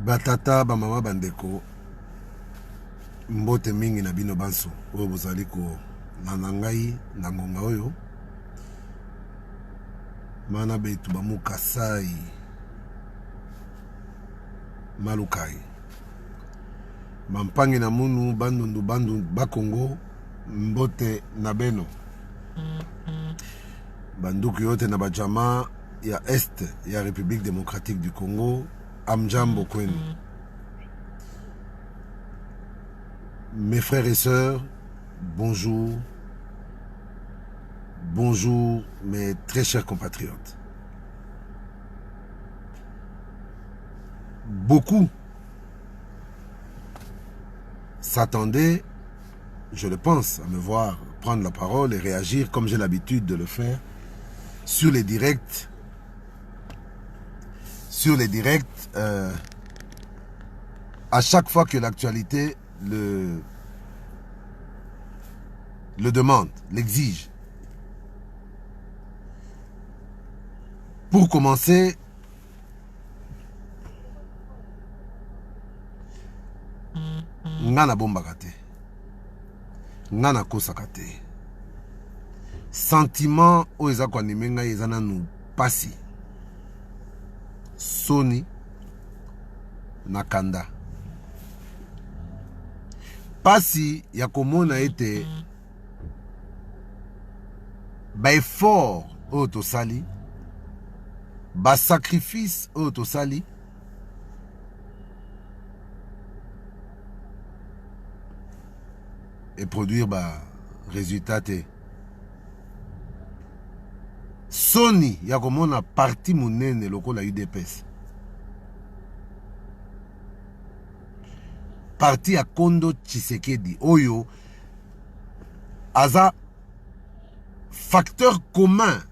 Batata bamama bandeko mbote mingi na bino banso oyo bozali ko nana ngai na ngonga oyo mana betu bamukasai malukai mampangi na munu bandundu bandu bakongo mbote na beno banduku yote na bajama ya Est ya République démocratique du Congo. Amjambo kwenu. Mes frères et sœurs, bonjour. Bonjour mes très chers compatriotes. Beaucoup s'attendaient, je le pense, à me voir prendre la parole et réagir comme j'ai l'habitude de le faire sur les directs. À chaque fois que l'actualité le demande, l'exige. Pour commencer, ngana bombaka te, ngana kosaka te. Sentiment oyo eza koanime ngai eza nanu pasi. Soni nakanda pasi ya komona ete ba effort oyo tosali, ba sacrifice oyo tosali et produire ba résultat te. Soni ya komona parti munene lokola UDPS, parti ya Kondo Tshisekedi oyo aza facteur commun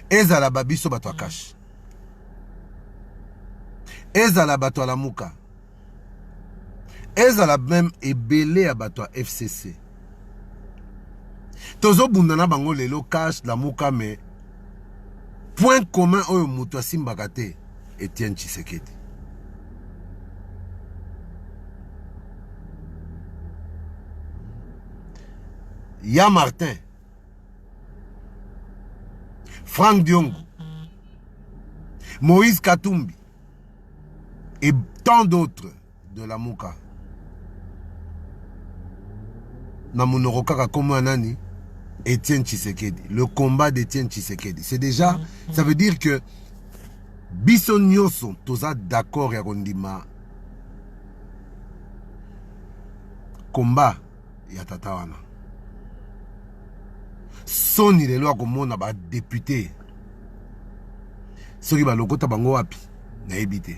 ezala babiso bato akash, ezala bato alamuka, ezala même ebele ya bato ya FCC. Tozo bundana bango lelo cash la muka, mais point commun oyo mutu asimbaka te Etienne Tshisekedi. Ya Martin, Franck Diongo, Moïse Katumbi et tant d'autres de la muka. Na munoroka comme nani Etienne Tshisekedi, le combat d'Etienne Tshisekedi. C'est déjà, ça veut dire que biso nyoso toza d'accord ya kondima combat ya tatawana. Soni lelo akomona ba député soki ba lokota bango wapi na ebite.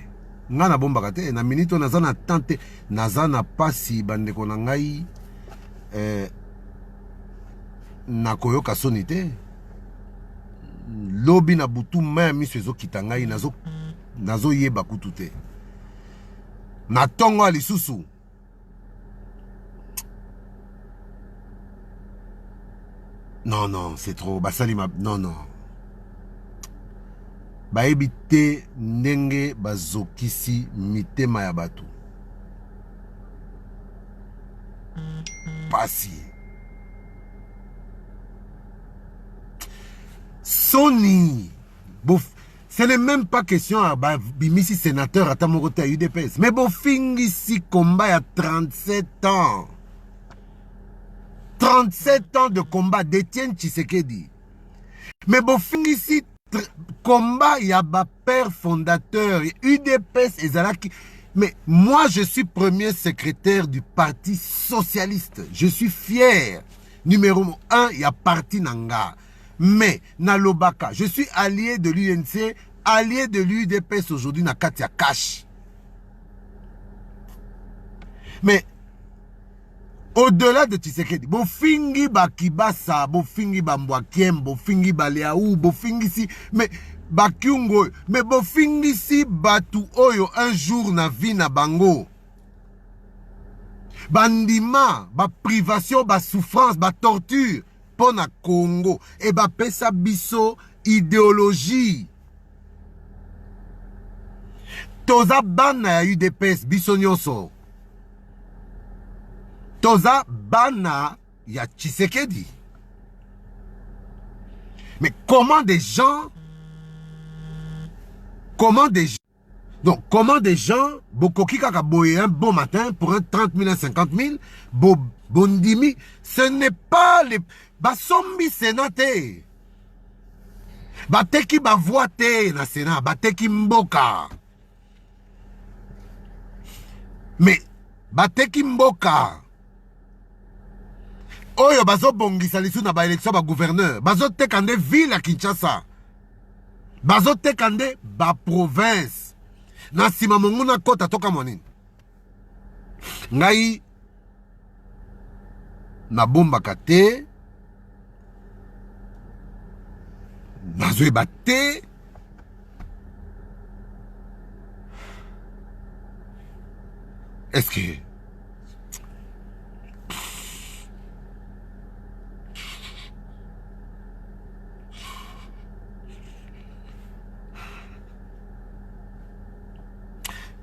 Nga na bombaka te na minito naza na tante naza na pasi bandeko na ngai nakoyoka soni te. Lobi na butu maya miso ezokita ngai nazo yeba kutu te. Na tongo alisusu non, c'est trop. Basalima, non. Baebite ndenge bazokisi mitema ya batu. Pasi. Soni. Bof. Ce n'est même pas question à bimisi sénateur à Tamorote à UDPS. Mais bofingi si combat à 37 ans. 37 ans de combat d'Etienne Tshisekedi. Mais bofingi si combat, il y a ba père fondateur, UDPS et Zalaki. Mais moi, je suis premier secrétaire du Parti Socialiste. Je suis fier. Numéro 1, il y a Parti Nanga. Mais, Nalobaka, je suis allié de l'UNC, allié de l'UDPS aujourd'hui, na Katia Cash. Mais, au-delà de Tshisekedi, bofingi bakibasa, bofingi bambwakiem, bofingi baleaou, bofingi si, mais bakiungo, mais bofingi si batu oyo un jour na vie na bango. Bandima, ba privation, ba souffrance, ba torture, pona Congo, et ba pesa biso idéologie. Toza bana ya UDPS biso nyonso. Toza bana ya Tshisekedi. Mais comment des gens donc comment des gens bokoki kaka boye un bon matin pour un 30 000, un 50 000 bondimi, ce n'est pas les basombi sénaté. Bateki ba voite na Sénat, bateki mboka. Mais bateki mboka. Oyo bazo bongisa lisu na ba élection ba gouverneur, bazo tekande ville à Kinshasa. Bazo tekande ba province. Na sima monguna kota toka monini. Ngai na bomba kate. Nazo bate.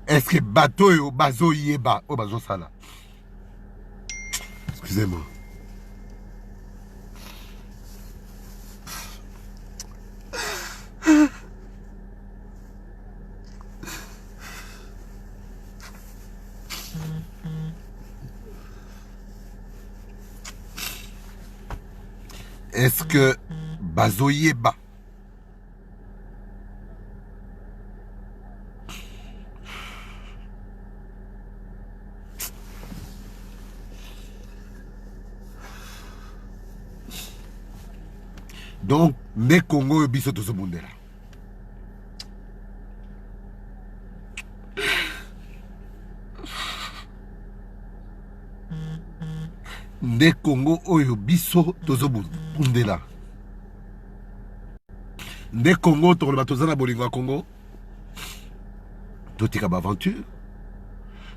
Est-ce que bateau yo bazo yeba o bazo sala? Excusez-moi. Est-ce que bazo yeba? Donc, ne Congo et biso tozo bundela. Ne Congo oyo biso tozo bundela. Ne Congo tokoloba toza na bolingo ya Congo. Totika ba aventure.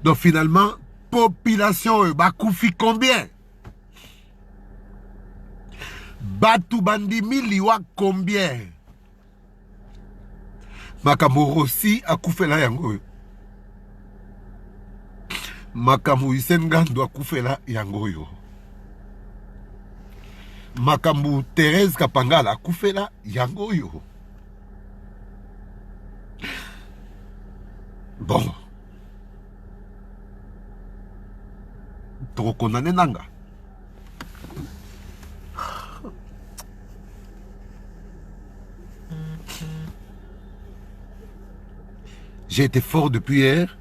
Donc finalement, population bakufi combien? Batu bandimi liwa combien? Makambo Rossi akufela yango. Makambo Hissène Gando akufela yango yo. Makambo Thérèse Kapangala akufela yango yo. Bon. Trop condamné nanga. J'ai été fort depuis hier.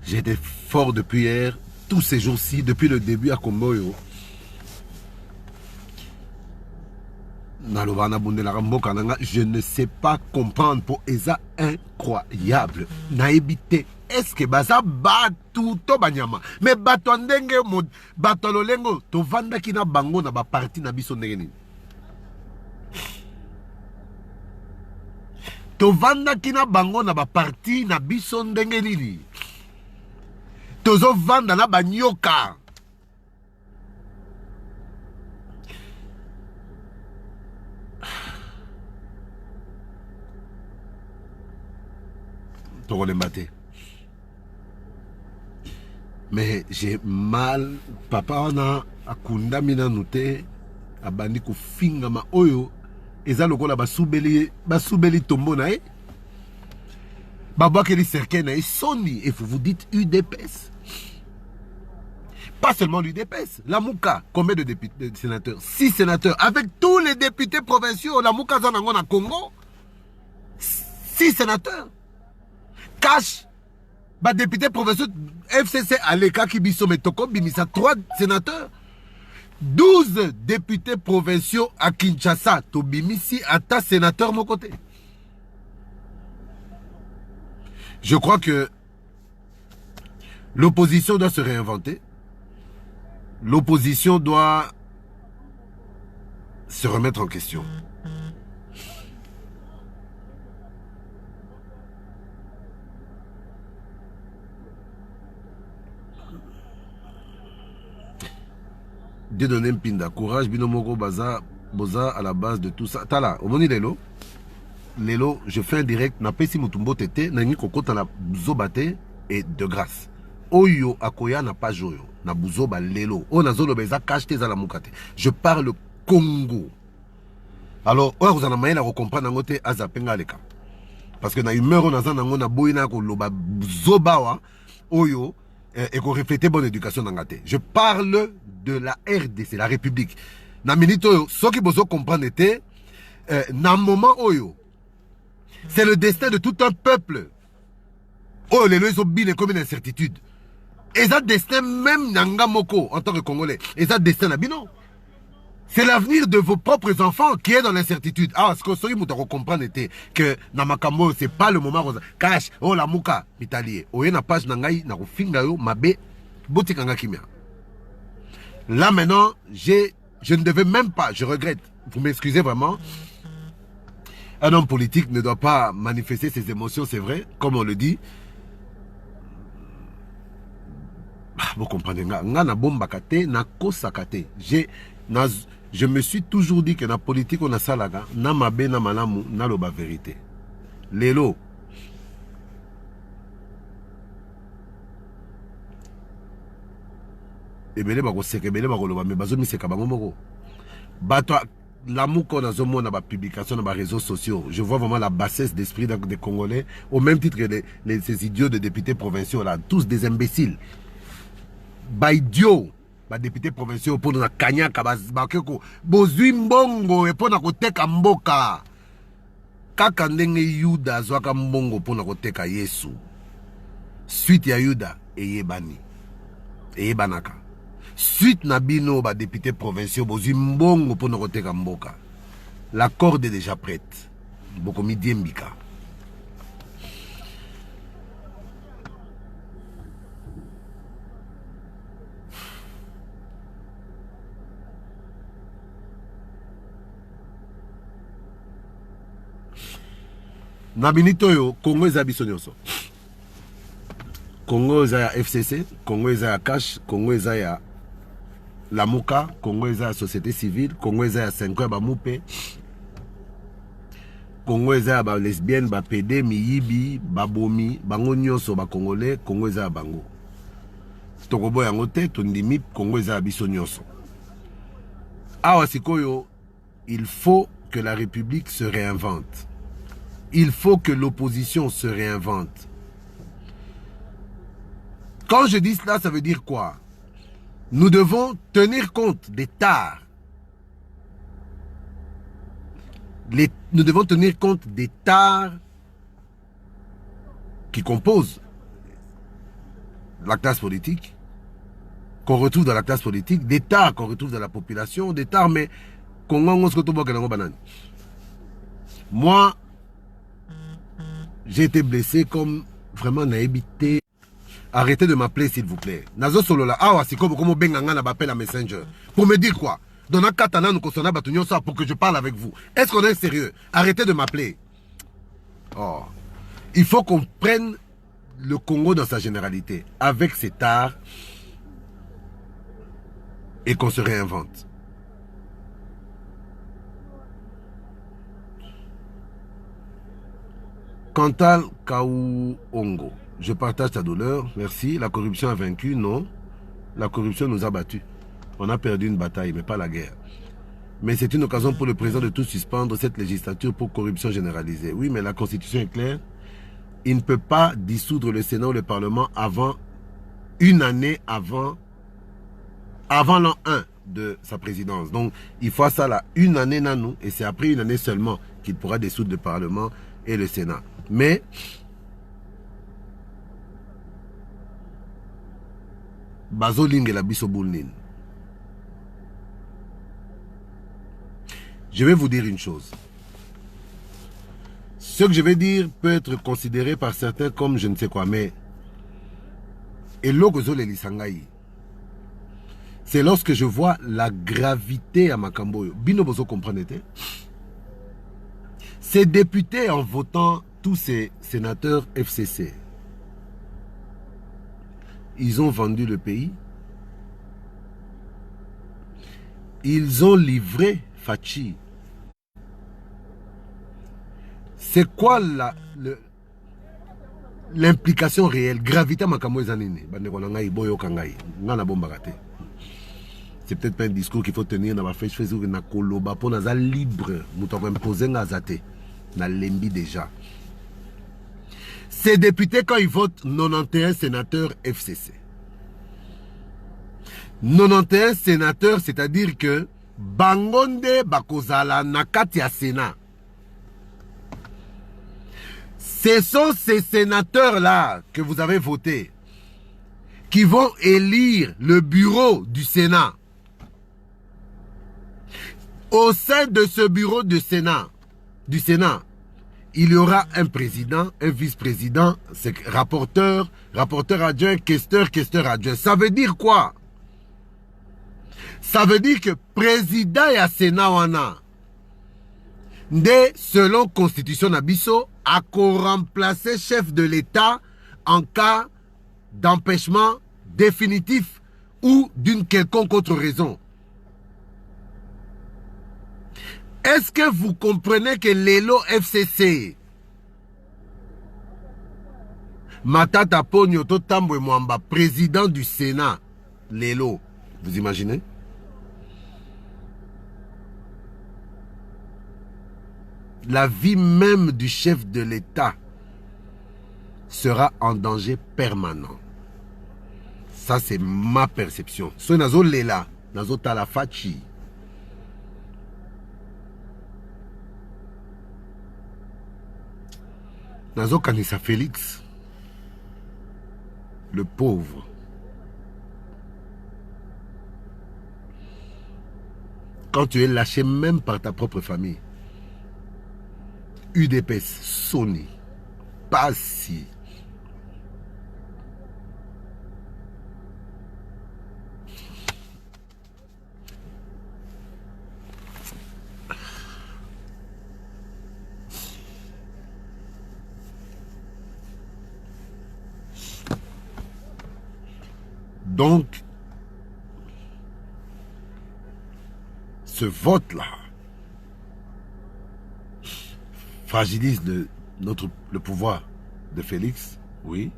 J'ai été fort depuis hier, tous ces jours-ci, depuis le début à Komboyo. Je ne sais pas comprendre pour Eza incroyable. Naïbité. Est-ce que baza batu to banyama? Mais batu andenge mod batu lolengo to vanda kina bango na ba parti na biso ndenge nini? To vanda kina bango na ba parti na biso ndenge nini? Tozo vanda na banyoka. Tokolembate. Mais j'ai mal. Papa wana akunda mina nute abandi kufinga ma oyo eza lokola basubeli tombo na e babakeli cercueil na e soni. Et vous dites UDPS. Pas seulement l'UDPS, la Mouka, combien de députés, de sénateurs? 6 sénateurs, avec tous les députés provinciaux, la Mouka Zanangon à Congo, 6 sénateurs. Cash, bah député provinciaux, FCC Aleka Kibiso Metoko, Bimisa, 3 sénateurs. 12 députés provinciaux à Kinshasa, Tobimisi, Ata sénateur mon côté. Je crois que l'opposition doit se réinventer. L'opposition doit se remettre en question. de donner un pinda. Courage, binomoko, baza, boza à la base de tout ça. Tala, au moni lelo. Lelo, je fais un direct. Na pesi mutumbo tete, na ngi kokota na zobate et de grâce. Oyo akoya na pas joyo. Na buzoba lelo. O na zolo beza kachete za la mukate. Je parle Congo. Alors, vous en avez à comprendre ngote azapenga leka. Parce que na humeur on a zanango na boina ko loba zobawa oyo et qu'on reflète bonne éducation dans ngate. Je parle de la RDC, la République. Na minute oyo, ce qui besoin comprendre était na moment oyo. C'est le destin de tout un peuple. Oh, les lois ont bien comme une incertitude. Et ça destin même nanga moko en tant que Congolais. Et ça destin na bino. C'est l'avenir de vos propres enfants qui est dans l'incertitude. Ah, ce que vous devez comprendre était que Namakambo, c'est pas le moment où cash, oh la mouka, italien. Oye na page nangai, na rufinga yo, mabe, botikanga kimia. Là maintenant, je ne devais même pas, je regrette, vous m'excusez vraiment. Un homme politique ne doit pas manifester ses émotions, c'est vrai, comme on le dit. Vous comprenez, nga na bomba kate, na kosa kate. Je me suis toujours dit que dans la politique, on a ça là, na mabe na malamu, na loba vérité. Lelo. Ebele bako seke, ebele bako loba, mais bazo mi seka bango moko. Bato, l'amour qu'on a zomo na ba publication, na ba réseaux sociaux, je vois vraiment la bassesse d'esprit des Congolais, au même titre que ces idiots de députés provinciaux là, tous des imbéciles. Ba idiot. Ba député provinciaux pour na kanyaka bakeko bozwi mbongo et pour na koteka mboka kaka ndenge Yuda zwaka mbongo pour na koteka Yesu suite ya Yuda eyebanaka suite na bino ba député provinciaux bozwi mbongo pour na koteka mboka. La corde est déjà prête bokomi diembika. Na minito yo, Congo eza biso nyonso. Congo eza ya FCC, Congo eza ya Cash, Congo eza ya Lamuka, Congo eza ya société civile, Congo eza ya 5 ya bamupe, Congo eza ya ba lesbienne, ba PD, miyibi, babomi, bango nyonso ba Congolais, Congo eza ya bango. Tokobo yango te, tondimi Congo eza ya biso nyonso. Awa sikoyo, il faut que la République se réinvente. Il faut que l'opposition se réinvente. Quand je dis cela, ça veut dire quoi? Nous devons tenir compte des tares. Nous devons tenir compte des tares qui composent la classe politique, qu'on retrouve dans la classe politique, des tares qu'on retrouve dans la population, des tares, mais moi, j'ai été blessé comme vraiment naïbité. Arrêtez de m'appeler s'il vous plaît. Nazo solo la awa c'est comme benganga na m'appelle à Messenger. Pour me dire quoi? Dona katana nous kosona batunyo ça pour que je parle avec vous. Est-ce qu'on est sérieux? Arrêtez de m'appeler. Oh. Il faut qu'on prenne le Congo dans sa généralité avec ses tares et qu'on se réinvente. Kantal Kaouongo, je partage ta douleur, merci. La corruption a vaincu, non. La corruption nous a battus. On a perdu une bataille, mais pas la guerre. Mais c'est une occasion pour le président de tout suspendre cette législature pour corruption généralisée. Oui, mais la Constitution est claire. Il ne peut pas dissoudre le Sénat ou le Parlement avant une année avant l'an 1 de sa présidence. Donc, il faut ça là, une année nanou, et c'est après une année seulement qu'il pourra dissoudre le Parlement et le Sénat. Mais Bazoling et la Bissoboulnine. Je vais vous dire une chose. Ce que je vais dire peut être considéré par certains comme je ne sais quoi, mais c'est lorsque je vois la gravité à Makamboyo. Bino Bozo comprenez. Ces députés, en votant tous ces sénateurs FCC, ils ont vendu le pays. Ils ont livré Fachi. C'est quoi l'implication réelle? Gravité makambo ezanini. C'est peut-être pas un discours qu'il faut tenir dans ma Facebook na koloba pour naza libre. Mouton imposé ngazate. Na lembi déjà. Ces députés, quand ils votent 91 sénateurs FCC. 91 sénateurs, c'est-à-dire que Bangonde Bakozala Nakati à Sénat. Ce sont ces sénateurs-là que vous avez votés qui vont élire le bureau du Sénat. Au sein de ce bureau du Sénat, il y aura un président, un vice-président, rapporteur, rapporteur adjoint, questeur, questeur adjoint. Ça veut dire quoi? Ça veut dire que président et Sénat wana, selon Constitution Nabiso, a remplacé chef de l'État en cas d'empêchement définitif ou d'une quelconque autre raison. Est-ce que vous comprenez que Lelo FCC, Matata Ponyo Totambwe Mwamba, président du Sénat, Lelo, vous imaginez? La vie même du chef de l'État sera en danger permanent. Ça, c'est ma perception. So nazo lela, nazo talafachi. Nazo Kanisa Félix, le pauvre. Quand tu es lâché même par ta propre famille, UDPS, Sony, Passi. Donc, ce vote-là fragilise le pouvoir de Félix, oui.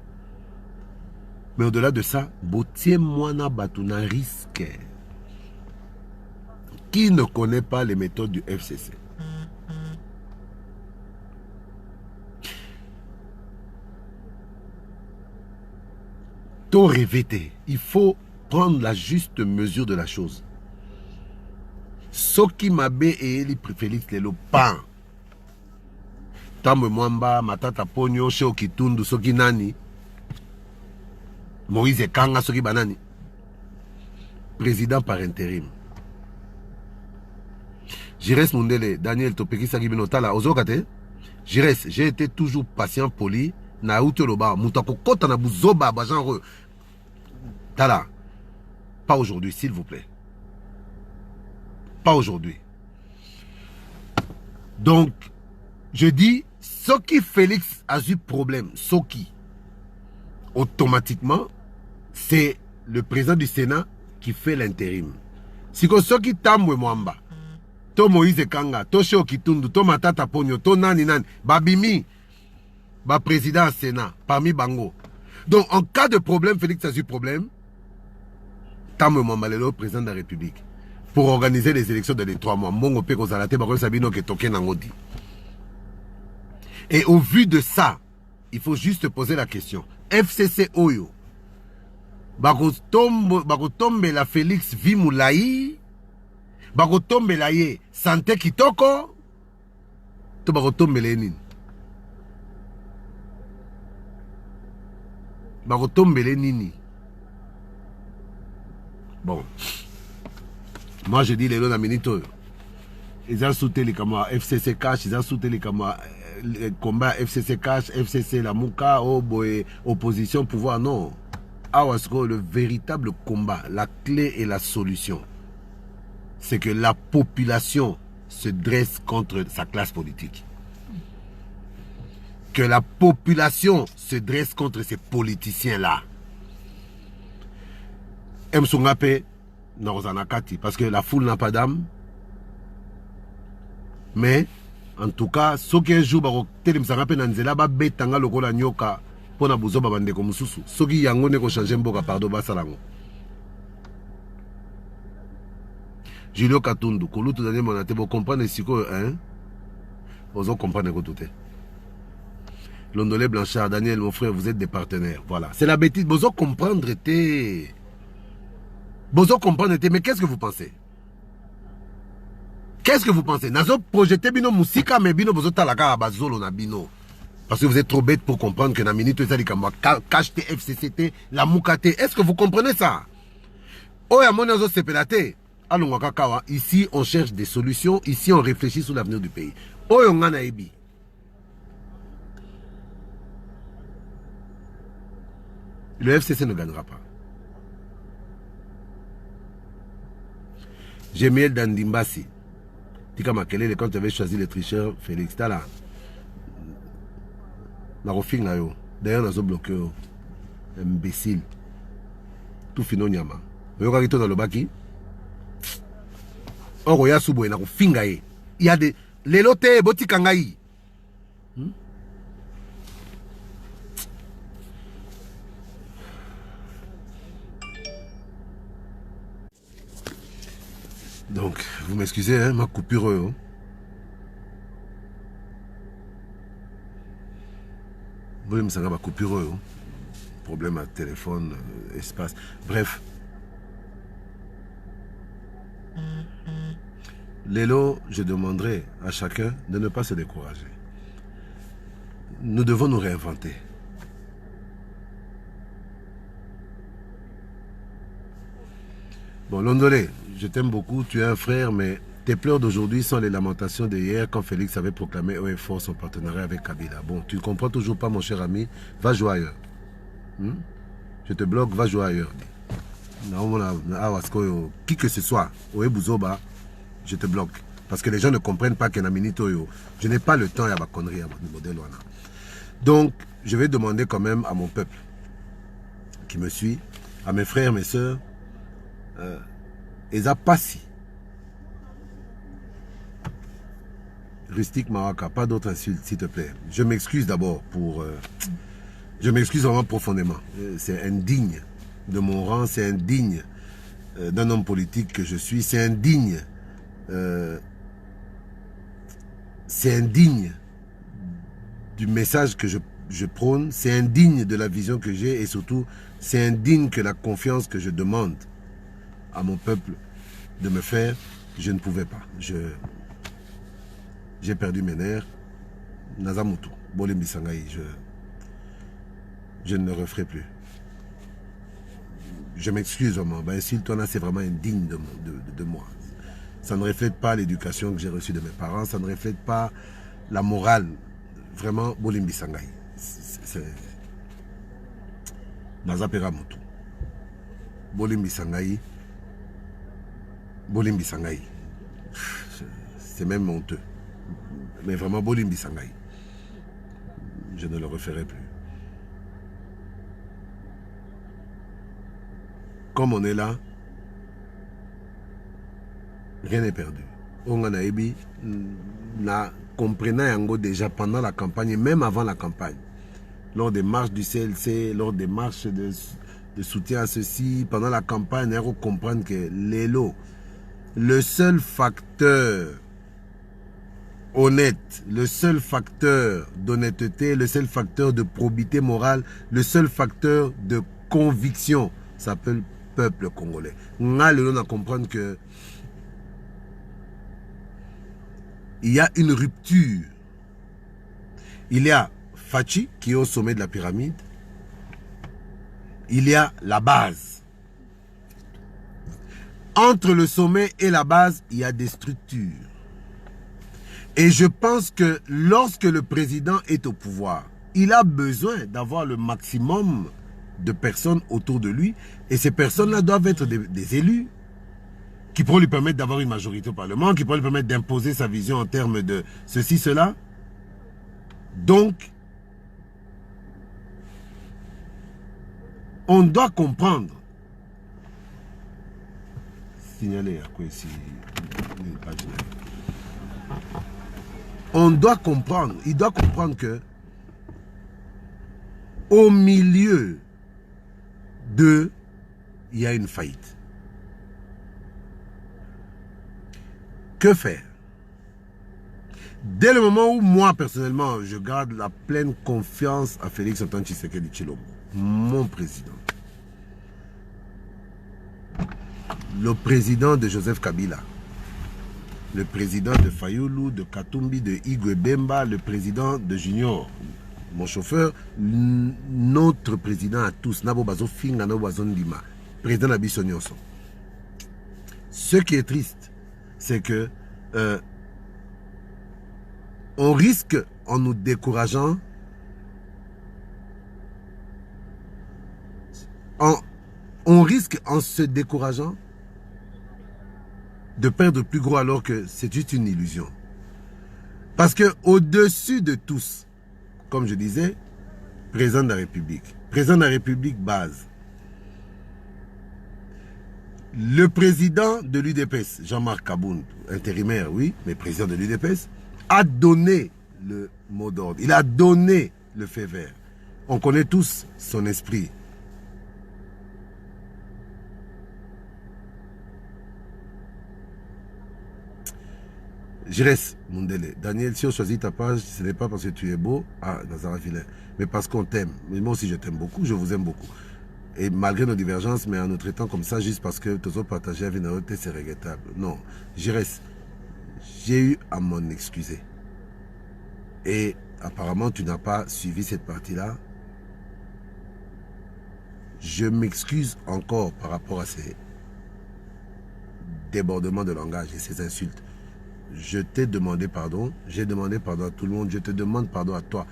Mais au-delà de ça, Botier Mwana Batuna risque. Qui ne connaît pas les méthodes du FCC? Tout répété, il faut prendre la juste mesure de la chose. Soki Mabe et Eli Félix Lelo pan. Tamwe Mwamba, Matata Ponyo, Sheo Kitundu, Soki Nani, Moïse Kanga, Soki Banani. Président par intérim. Jires Mundele, Daniel Topeki Sagibinotala, Ozokate. Jires, j'ai été toujours patient, poli. Na Outoloba, Moutako Kota na Buzoba, Bajanre. Tala. Pas aujourd'hui, s'il vous plaît. Pas aujourd'hui. Donc, je dis, Soki Félix a eu problème, Soki, automatiquement, c'est le président du Sénat qui fait l'intérim. Si Soki Tamwe Mwamba, To Moïse Kanga, To Sheo Kitundu, To Matata Ponyo, To Nani Nani, Babimi, Ba président du Sénat, parmi Bango. Donc, en cas de problème, Félix a eu problème, Tamwe Mwamba, le président de la République, pour organiser les élections dans les 3 mois. Mongo Peko Zalate, Bako Sabino Ketoke Nangodi. Et au vu de ça, il faut juste poser la question. FCC Oyo, Bakotombe la Félix Vimoulaï, Bakotombe la Ye, Santé Kitoko, to Bakotombe Lénine. Bakotombe Lénini. Bon. Moi je dis les lois d'Aminito. Ils ont soutenu les camarades FCC Cash, ils ont soutenu les camarades. Le combat FCC Cash, FCC la Mouka, opposition, pouvoir, non. Awasko, le véritable combat, la clé et la solution, c'est que la population se dresse contre sa classe politique. Que la population se dresse contre ces politiciens-là. Msungape, Narozanakati, parce que la foule n'a pas d'âme. Mais, en tout cas, ceux qui un jour, télémsanga pe nanzela, ba betanga lokola nyoka, pona buzo babande ko mususu. Ceux qui yango ne ko changer mboka pardon basalango. Julio Katundu, Kolutu Daniel Monate, vous comprenez ce que, hein? Vous comprenez que tout est. Londolé Blanchard, Daniel, mon frère, vous êtes des partenaires. Voilà. C'est la bêtise. Vous comprendre était. Vous comprendre était. Mais qu'est-ce que vous pensez? Qu'est-ce que vous pensez? Nazo projeté bino musika, mais bino vous talaka abazolo na bino. Parce que vous êtes trop bête pour comprendre que na minute ça dit comme KHT, FCCT, la Moukate. Est-ce que vous comprenez ça? Oya monazo sepelate. Allons kakawa. Ici, on cherche des solutions. Ici, on réfléchit sur l'avenir du pays. Oyo ngana ebi. Le FCC ne gagnera pas. Jémiel Dandimbasi. Tika Makelele, quand tu avais choisi le tricheur, Félix, t'as là. D'ailleurs, on a bloqué. Imbécile. Tout fino nyama. Oyo kito dans le baki. Oro ya subo na kofinga ye. Il y a des lelote boti kangai. Donc, vous m'excusez, hein, ma coupure. Hein. Vous me savez ma coupure. Hein. Problème à téléphone, espace. Bref. Lélo, je demanderai à chacun de ne pas se décourager. Nous devons nous réinventer. Bon, Londolé, je t'aime beaucoup, tu es un frère, mais tes pleurs d'aujourd'hui sont les lamentations d'hier quand Félix avait proclamé haut et fort son partenariat avec Kabila. Bon, tu ne comprends toujours pas, mon cher ami, va jouer ailleurs. Je te bloque, va jouer ailleurs. Qui que ce soit, je te bloque. Parce que les gens ne comprennent pas que je n'ai pas le temps à ma connerie, à mon modèle. Donc, je vais demander quand même à mon peuple qui me suit, à mes frères, mes soeurs, Eza Passi. Rustique Mawaka, pas d'autres insultes, s'il te plaît. Je m'excuse d'abord pour... je m'excuse vraiment profondément. C'est indigne de mon rang, c'est indigne d'un homme politique que je suis, c'est indigne. C'est indigne du message que je prône, c'est indigne de la vision que j'ai et surtout, c'est indigne que la confiance que je demande à mon peuple de me faire, je ne pouvais pas. J'ai perdu mes nerfs. Nazamutu, Bolimbi Sangaï, je ne le referai plus. Je m'excuse vraiment. Ben, si toi, c'est vraiment indigne de moi. Ça ne reflète pas l'éducation que j'ai reçue de mes parents. Ça ne reflète pas la morale. Vraiment, Bolimbi Sangaï. C'est Nazapera Mutu. Bolimbi Sangaï. Bolimbi Sangaï. C'est même honteux. Mais vraiment, Bolimbi Sangaï. Je ne le referai plus. Comme on est là, rien n'est perdu. On a ebi, na comprenant yango déjà pendant la campagne, même avant la campagne, lors des marches du CLC, lors des marches de soutien à ceci, pendant la campagne, on comprendre que l'élo, le seul facteur honnête, le seul facteur d'honnêteté, le seul facteur de probité morale, le seul facteur de conviction s'appelle peuple congolais. On a comprendre que il y a une rupture. Il y a Fachi qui est au sommet de la pyramide. Il y a la base. Entre le sommet et la base, il y a des structures. Et je pense que lorsque le président est au pouvoir, il a besoin d'avoir le maximum de personnes autour de lui. Et ces personnes-là doivent être des élus qui pourront lui permettre d'avoir une majorité au Parlement, qui pourront lui permettre d'imposer sa vision en termes de ceci, cela. Donc, on doit comprendre signaler à quoi ici. On doit comprendre, il doit comprendre que au milieu de, il y a une faillite. Que faire? Dès le moment où moi, personnellement, je garde la pleine confiance à Félix Antoine Tshisekedi Tshilombo, mon président, le président de Joseph Kabila, le président de Fayoulou, de Katumbi, de Igwe Bemba, le président de Junior, mon chauffeur, notre président à tous, Nabo Bazo Finga, Nabo Bazo Ndima, président Abisso Nyonso. Ce qui est triste, c'est que on risque, en nous décourageant, on risque, en se décourageant, de perdre plus gros alors que c'est juste une illusion. Parce que au-dessus de tous, comme je disais, président de la République. Président de la République base. Le président de l'UDPS, Jean-Marc Kabound, intérimaire, oui, mais président de l'UDPS, a donné le mot d'ordre. Il a donné le fait vert. On connaît tous son esprit. Jérès Mundele. Daniel, si on choisit ta page, ce n'est pas parce que tu es beau, Nazara Vilain, mais parce qu'on t'aime. Mais moi aussi, je t'aime beaucoup, je vous aime beaucoup. Et malgré nos divergences, mais en nous traitant comme ça, juste parce que tous autres partagés avec nous, c'est regrettable. Non, Jérès, j'ai eu à m'en excuser. Et apparemment, tu n'as pas suivi cette partie-là. Je m'excuse encore par rapport à ces débordements de langage et ces insultes. Je t'ai demandé pardon, j'ai demandé pardon à tout le monde, je te demande pardon à toi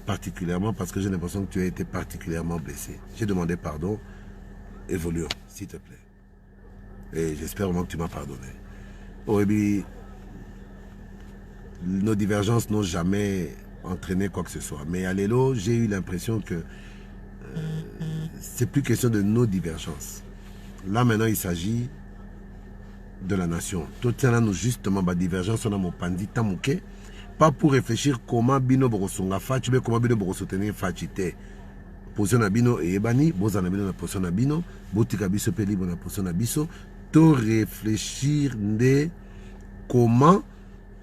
particulièrement parce que j'ai l'impression que tu as été particulièrement blessé. J'ai demandé pardon, évoluons, s'il te plaît. Et j'espère vraiment que tu m'as pardonné. Oh, et puis, nos divergences n'ont jamais entraîné quoi que ce soit. Mais à l'élo, j'ai eu l'impression que c'est plus question de nos divergences. Là maintenant, il s'agit de la nation. Tout ça, nous justement, la divergence, on a mon pandi tamouké. Pas pour réfléchir comment bino borosonga fachi, mais comment bino borosoutenir fachité. Position na bino et ebani, boza na bino na position na bino, botika biso pe libre na position na biso, to réfléchir de comment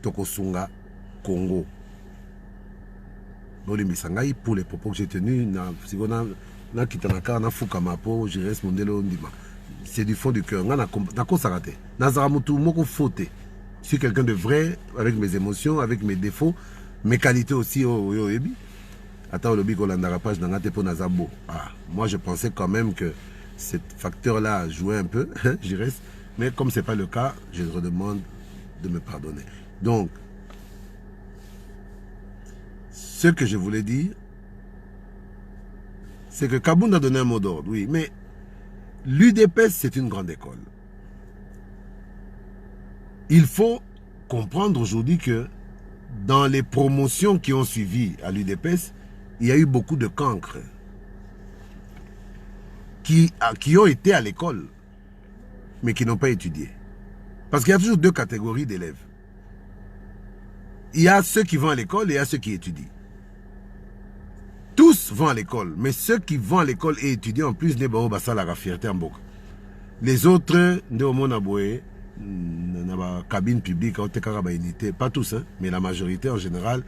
tokosunga Congo. Bolimbisangai pour les propos que j'ai tenus, na kitanaka na fukama po, je reste mondelo ndima. C'est du fond du cœur. Je suis quelqu'un de vrai, avec mes émotions, avec mes défauts, mes qualités aussi. Moi, je pensais quand même que ce facteur-là jouait un peu, je reste. Mais comme ce n'est pas le cas, je redemande de me pardonner. Donc, ce que je voulais dire, c'est que Kabound a donné un mot d'ordre, oui, mais l'UDPS, c'est une grande école. Il faut comprendre aujourd'hui que dans les promotions qui ont suivi à l'UDPS, il y a eu beaucoup de cancres qui ont été à l'école, mais qui n'ont pas étudié. Parce qu'il y a toujours deux catégories d'élèves. Il y a ceux qui vont à l'école et il y a ceux qui étudient. Tous vont à l'école, mais ceux qui vont à l'école et étudient en plus, la fierté en boca. Les autres, cabine publique, pas tous, hein, mais la majorité en général,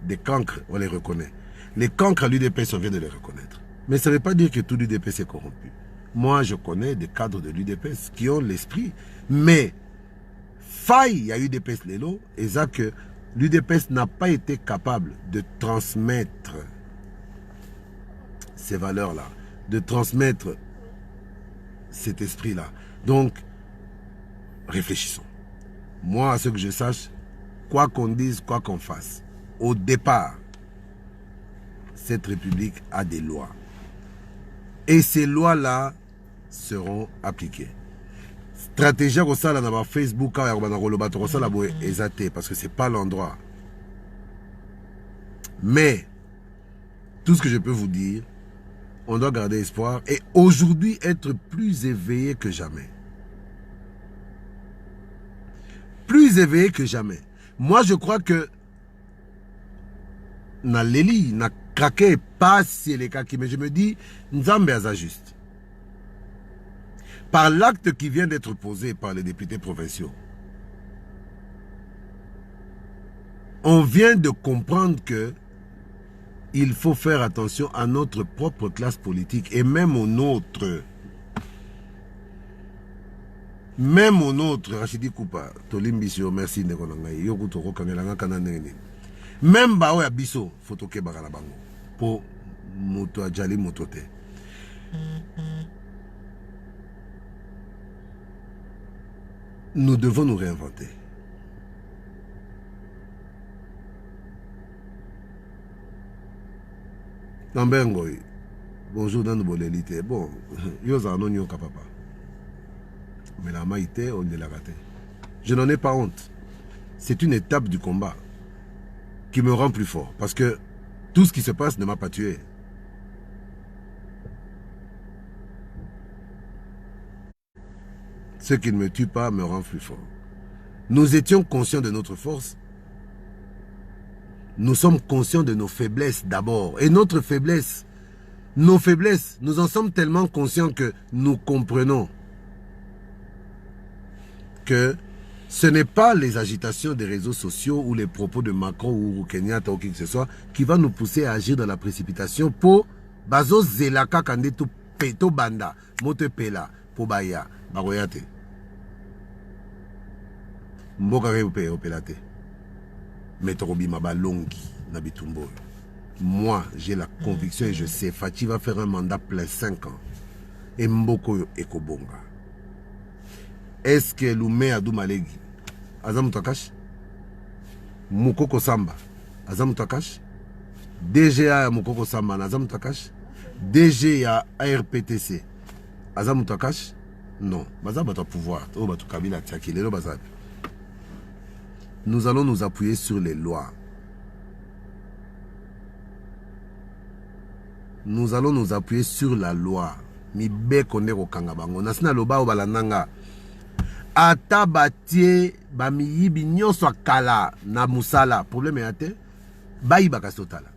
des cancres, on les reconnaît. Les cancres à l'UDPS, on vient de les reconnaître. Mais ça ne veut pas dire que tout l'UDPS est corrompu. Moi, je connais des cadres de l'UDPS qui ont l'esprit, mais faille à l'UDPS Lélo, et ça que l'UDPS n'a pas été capable de transmettre ces valeurs-là, de transmettre cet esprit-là. Donc, réfléchissons. Moi, à ce que je sache, quoi qu'on dise, quoi qu'on fasse, au départ, cette République a des lois. Et ces lois-là seront appliquées. Stratégie comme ça, là, dans Facebook, parce que ce n'est pas l'endroit. Mais, tout ce que je peux vous dire, on doit garder espoir et aujourd'hui être plus éveillé que jamais. plus éveillé que jamais. Moi, je crois que na leli, na craqué, pas si les kaki, mais je me dis, Nzambe a juste. Par l'acte qui vient d'être posé par les députés provinciaux, on vient de comprendre que il faut faire attention à notre propre classe politique et même aux nôtres. Même au nôtre, Rachidi Koupa, Tolimbisio, merci Nekonangaï, Yokutoro Kangelanga Kananene. Même Baoya Biso, Fotoke Bagalabango, pour Moto Adjali Motote. Nous devons nous réinventer. Nambengoy, bonjour dans nos l'élite. Bon, Yosa non yoka papa. Mais la maïté, on ne l'a raté. Je n'en ai pas honte. C'est une étape du combat qui me rend plus fort. Parce que tout ce qui se passe ne m'a pas tué. Ce qui ne me tue pas me rend plus fort. Nous étions conscients de notre force. Nous sommes conscients de nos faiblesses d'abord. Et notre faiblesse, nos faiblesses, nous en sommes tellement conscients que nous comprenons que ce n'est pas les agitations des réseaux sociaux ou les propos de Macron ou Kenyatta ou qui que ce soit qui va nous pousser à agir dans la précipitation pour bazo zelaka kandetu peto banda moto pela pour baya baroyate mboka repe opelate metorobi mabalongi na bitumbo. Moi j'ai la conviction et je sais Fati va faire un mandat plein 5 ans et mboko ekobonga. Est-ce que Loumé Adou Malegi Azam Takash Moukoko Samba Azam Takash DGA Moukoko Samba Azam Takash DG à ARPTC Azam Takash non. Bazab a pouvoir. Nous allons nous appuyer sur les lois. Nous allons nous appuyer sur la loi. Mi be konde ko kangabango. Nasina loba o balananga. Ata batie ba miyibi nyonso kala na musala. Problème est ate. Bayi bakasotala.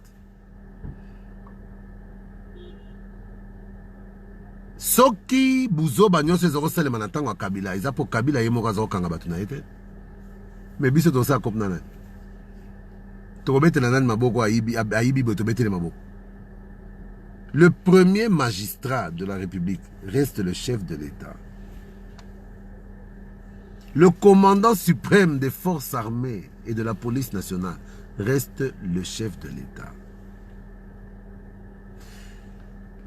Soki buzo ba nyonso ezoko salema na tango Kabila. Eza po Kabila ye moko azoko kanga batu na ete. Mais biso to sa kopna na. To bete na nan maboko ayibi boto bete le maboko. Le premier magistrat de la République reste le chef de l'État. Le commandant suprême des forces armées et de la police nationale reste le chef de l'État.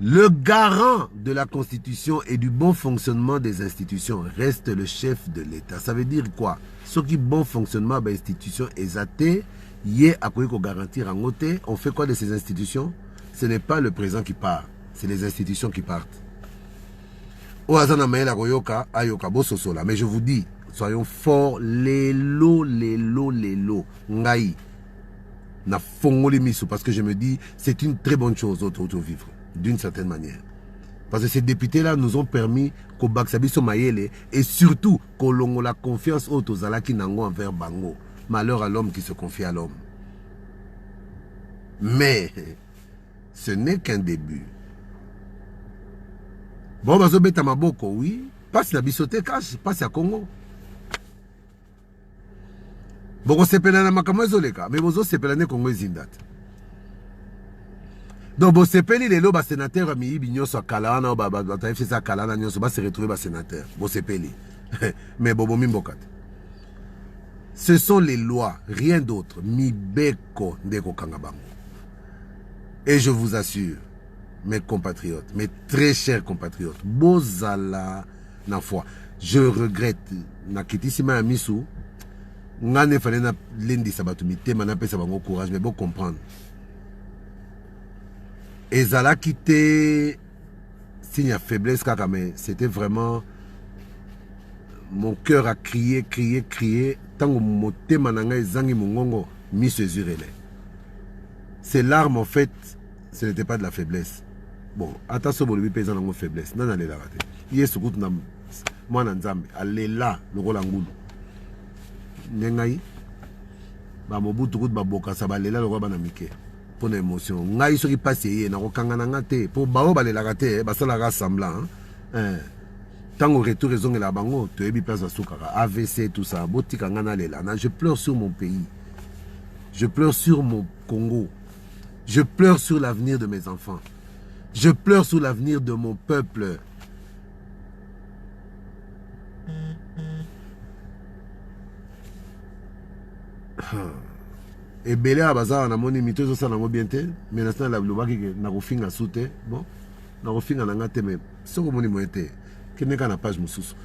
Le garant de la Constitution et du bon fonctionnement des institutions reste le chef de l'État. Ça veut dire quoi? Ce qui bon fonctionnement des institutions est athée, yé à quoi garantir en côté. On fait quoi de ces institutions? Ce n'est pas le président qui part, c'est les institutions qui partent. Mais je vous dis, soyons forts, les lots, ngai, na fongoli misu, parce que je me dis, c'est une très bonne chose auto-vivre, d'une certaine manière. Parce que ces députés-là nous ont permis qu'au Baksabiso Mayele, et surtout qu'on ait la confiance aux Alaki Nango envers Bango. Malheur à l'homme qui se confie à l'homme. Mais ce n'est qu'un début. Bon, bazobeta maboko, oui. Passe na bisote cash, passe à Congo. Bon, sepela na makamwe zoleka, mais bozo sepela ne Congo zindat. Donc, bon, sepeli les lots, sénateur, mi ibignon soit kalana, bataille fait ça kalana, nyon soit se retrouver sénateur. Bon, sepeli. Mais bon, mimbokat. Ce sont les lois, rien d'autre. Mi beko ndeko kangabango. Et je vous assure, mes compatriotes, mes très chers compatriotes, bozala na foi. Je regrette, na kitisima ya misu, ngane fallait na lendi sabatumi, te manape sabango courage, mais bon comprendre. Et Zala quitté, signe à faiblesse, mais c'était vraiment, mon cœur a crié, crié, crié, tant que mon thème n'a zangi mongongo, mis ses yeux. Ces larmes, en fait, ce n'était pas de la faiblesse. Bon, attention, bon, le paysan a une faiblesse. Non, allez la rater. Il est sur route, moi, Nzambe, allez là, le rôle en goulou. Nengai. Ba Mobutu Kout ba boka sa balela lokwa bana mike. Pour l'émotion. Ngai soki passe yé na kokangana ngate pour bao balela kate ba sala ka semblant. Tant au retour raison la bango to ebi place asukara AVC tout ça botika ngana lela. Je pleure sur mon pays. Je pleure sur mon Congo. Je pleure sur l'avenir de mes enfants. Je pleure sur l'avenir de mon peuple. Et Belé à Bazar, on a mon imité, ça n'a pas bien été. Mais l'instant, la Lubaki n'a pas fini à sauter. Bon, n'a pas fini à l'angate, mais ce que mon imité, qui n'est qu'à la page moussous.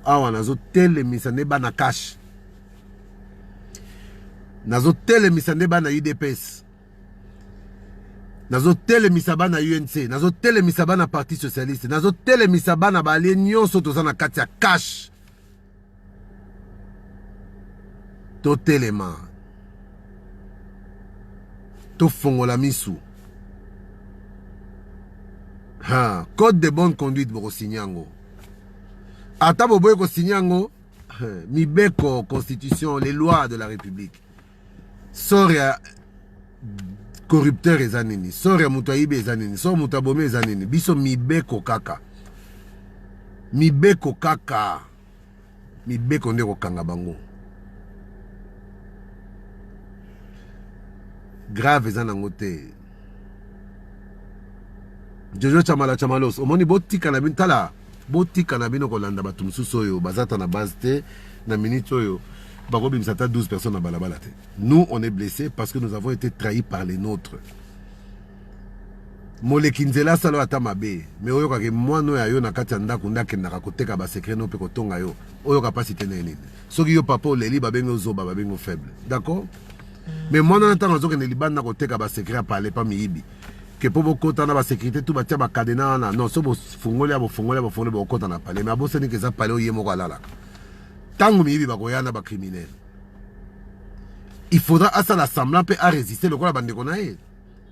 Ah, on a tel émission, n'est pas na cash. Nazo tel émission, n'est pas na UDPS. Nazo tel émission, na UNC. Nazo tel émission, na Parti Socialiste. Nazo tel émission, na Balénion, surtout na Katia cash. To téléma. To fongola misu. Ha, code de bonne conduite pour signer. Ata boboye ko signer mibeko constitution, les lois de la République. Soria corrupteur ezanini, soria mutaibe ezanini, soria mutabome ezanini. Biso mibeko kaka. Mibeko kaka. Mibeko ndeko kanga bango. Grave ezanango te. Jojo chamala chamalos. Omoni botika na bintala. Botika na bino kolanda batu mususu oyo bazata na base te na minute oyo bakobi misata 12 personnes na balabala te. Nous on est blessés parce que nous avons été trahis par les nôtres. Molekinzela salo ata mabe mais oyo kake mwana ya yo na kati ya ndako ndake na koteka ba secret no pe kotonga yo oyo capacité na nini. Soki yo papa oleli babengo ozoba babengo faible. D'accord? Mais moi na ntango zoke ne libanda koteka ba secret parler pas miyibi. Que pour beaucoup de la sécurité, tout bâti à cadena, non, c'est pour fongole, beaucoup de parler, mais à bosser que ça parle au yémorala. Tant que il va y avoir criminel, il faudra à ça l'assemblant peut à résister le quoi la bande qu'on a.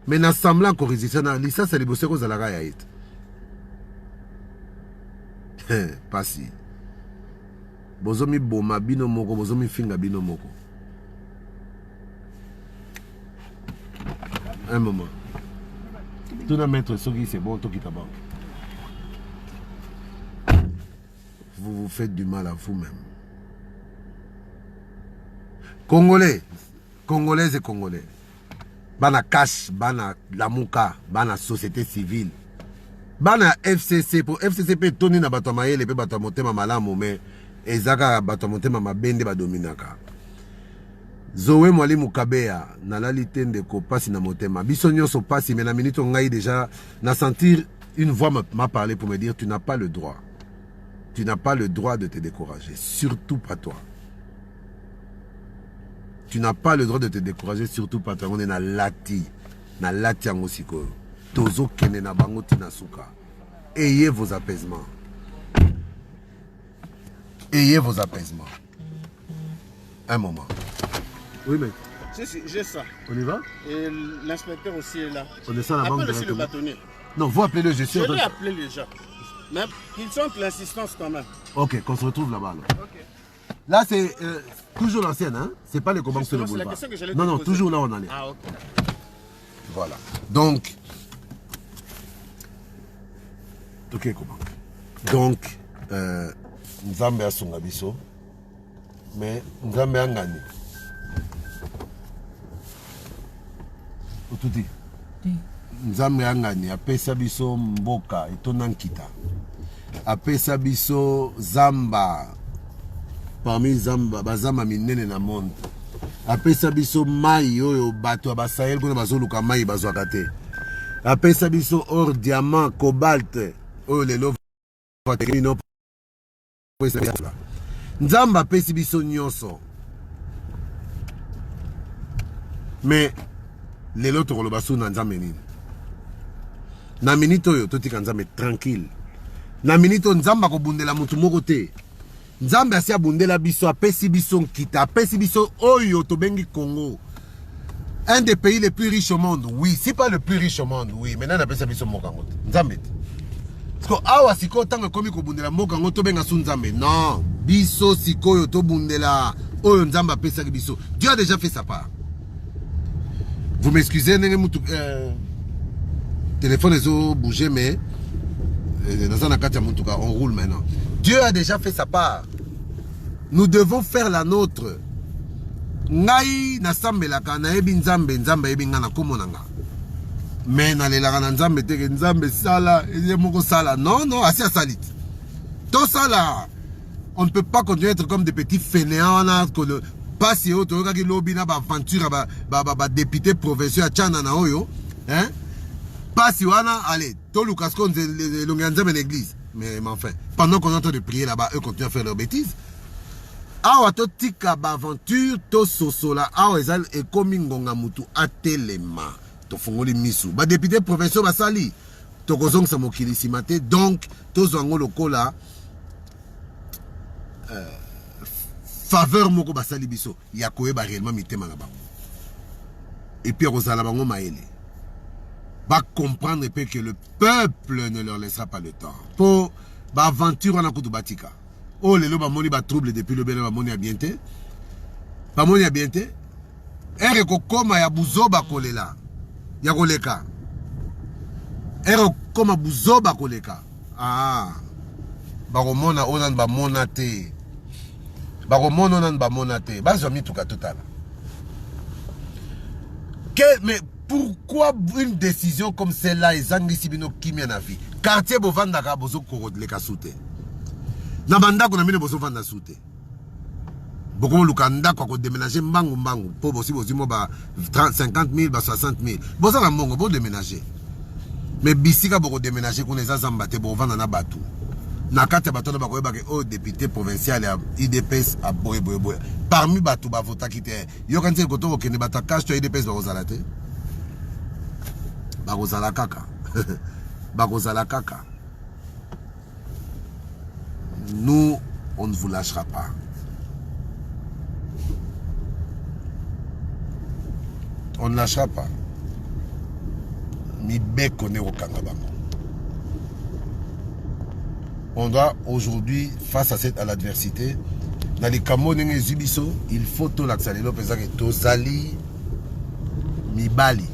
Mais l'assemblant qu'on résiste, ça c'est les bosser qu'on a la gaïa. Pas si. Bozomi boma bino moko, bozomi finga bino moko. Un moment. Tout le maître, ce qui c'est bon, tout qui t'aborde. Vous vous faites du mal à vous-même. Congolais, Congolaises et Congolais. Bana cash, bana lamuka, bana société civile. Bana FCC, pour FCC peut tourner na bato maele, peut bato monter ma malamu, mais ezaka bato monter ma mabende ba dominaka. Zoé Mwalimu Kabeya, nalali tende ko pasi na motema. Biso nyonso pasi, mais na minute on a déjà na sentir une voix m'a parlé pour me dire tu n'as pas le droit. Tu n'as pas le droit de te décourager, surtout pas toi. Tu n'as pas le droit de te décourager, surtout pas toi. On est na lati yango siko. Tozo kene na bango tina suka. Ayez vos apaisements. Ayez vos apaisements. Un moment. Oui, mais. J'ai ça. On y va? Et l'inspecteur aussi est là. On descend la banque. Appelle aussi le bâtonnier. Non, vous appelez-le, je suis. Je l'ai appelé déjà. Mais ils sont l'insistance quand même. Ok, qu'on se retrouve là-bas. Là, Okay. Là c'est toujours l'ancienne, hein? C'est pas les combats sur le C'est la boulevard. question que j'allais Non, te non, poser. toujours là où on en est. Ah, ok. Voilà. Donc. Ok, comment? Donc, Nzambe a son abisso. Mais Nzambe a gagné. Tout dit. Nzambe a gagné. Apesa biso mboka etonankita. Apesa biso zamba. Parmi zamba bazamba minene na monde. Apesa biso mai oyo bato ba Sahel kuna bazoluka mai bazwaka te. Apesa biso or diamant cobalt oyo lelo vaterino. Nzamba apesi biso nyonso. Mais lelo tokoloba so na Nzambe nini. Na minute oyo totika Nzambe tranquille. Na minute Nzamba kobundela mutu moko te. Nzambe asi abundela biso apesi biso nkita, apesi biso oyo tobengi Congo. Un des pays les plus riches au monde, oui. C'est pas le plus riche au monde, oui. Maintenant, on appelle ça Mokangote. Nzambe. Parce que awa siko tango komi kobundela Mokangote tobenga su Nzambe. Non. Biso sikoyo to bundela. Oyo nzamba pesa biso. Dieu a déjà fait sa part. Vous m'excusez, téléphone est bougé, mais on roule maintenant. Dieu a déjà fait sa part. Nous devons faire la nôtre. Ngai na sambelaka na ebi nzambe nzambe ebi nga na komonanga. Mais na lelaka na nzambe teke nzambe sala eze moko sala. Non, non, assez à salit. Tout ça là, on ne peut pas continuer à être comme des petits fainéants là, que le passe et autres, qui lobby na ba aventure ba député provincial tchana na oyo, hein? Passe wana, allez, tout le casco de l'onganzam en église. Mais enfin, pendant qu'on est en train de prier là-bas, eux continuent à faire leurs bêtises. Awa to tika ba aventure to sosola awa ezal e komi ngonga mutu atelema to fongoli misu ba député provincial basali to kozong sa mokili simate donc to zongo lokola faveur moko basali biso ya koyeba réellement mitema na bango et puis kozala bango maele va comprendre que le peuple ne leur laissera pas le temps pour ba aventure na kutu batika. Oh, les lois moni ba trouble depuis le bel moni a bienté. Ba moni a bienté. Ere ko koma ya buzoba kolela. Ya koleka. Ere koma buzoba koleka. Ah. Ba romona onan ba monate. Ba romona onan ba monate. Ba zomi tuka totala. Mais pourquoi une décision comme celle-là ezangi sibino kimia na vie? Quartier bovanda ka bozo korodleka soute. Na bandako na mine boso vanda soute. Boko lukanda kwa déménager mbangu mbangu po bosi mo ba 50 000 ba 60 000. Bosa na mbongo bo déménager. Mais bisika boko déménager ko neza zambate bo vanda na batu. Na kati bato na bakoyeba ke o député provincial ya IDPS a boye. Parmi batu ba vota kite. Yo kanti ko to okene bata cash to IDPS ba kozalate. Ba kozala kaka. Ba kozala kaka. Nous, on ne vous lâchera pas. On ne lâchera pas. On doit aujourd'hui, face à l'adversité, dans les camos il faut tout l'accélérer. Tozali mibali.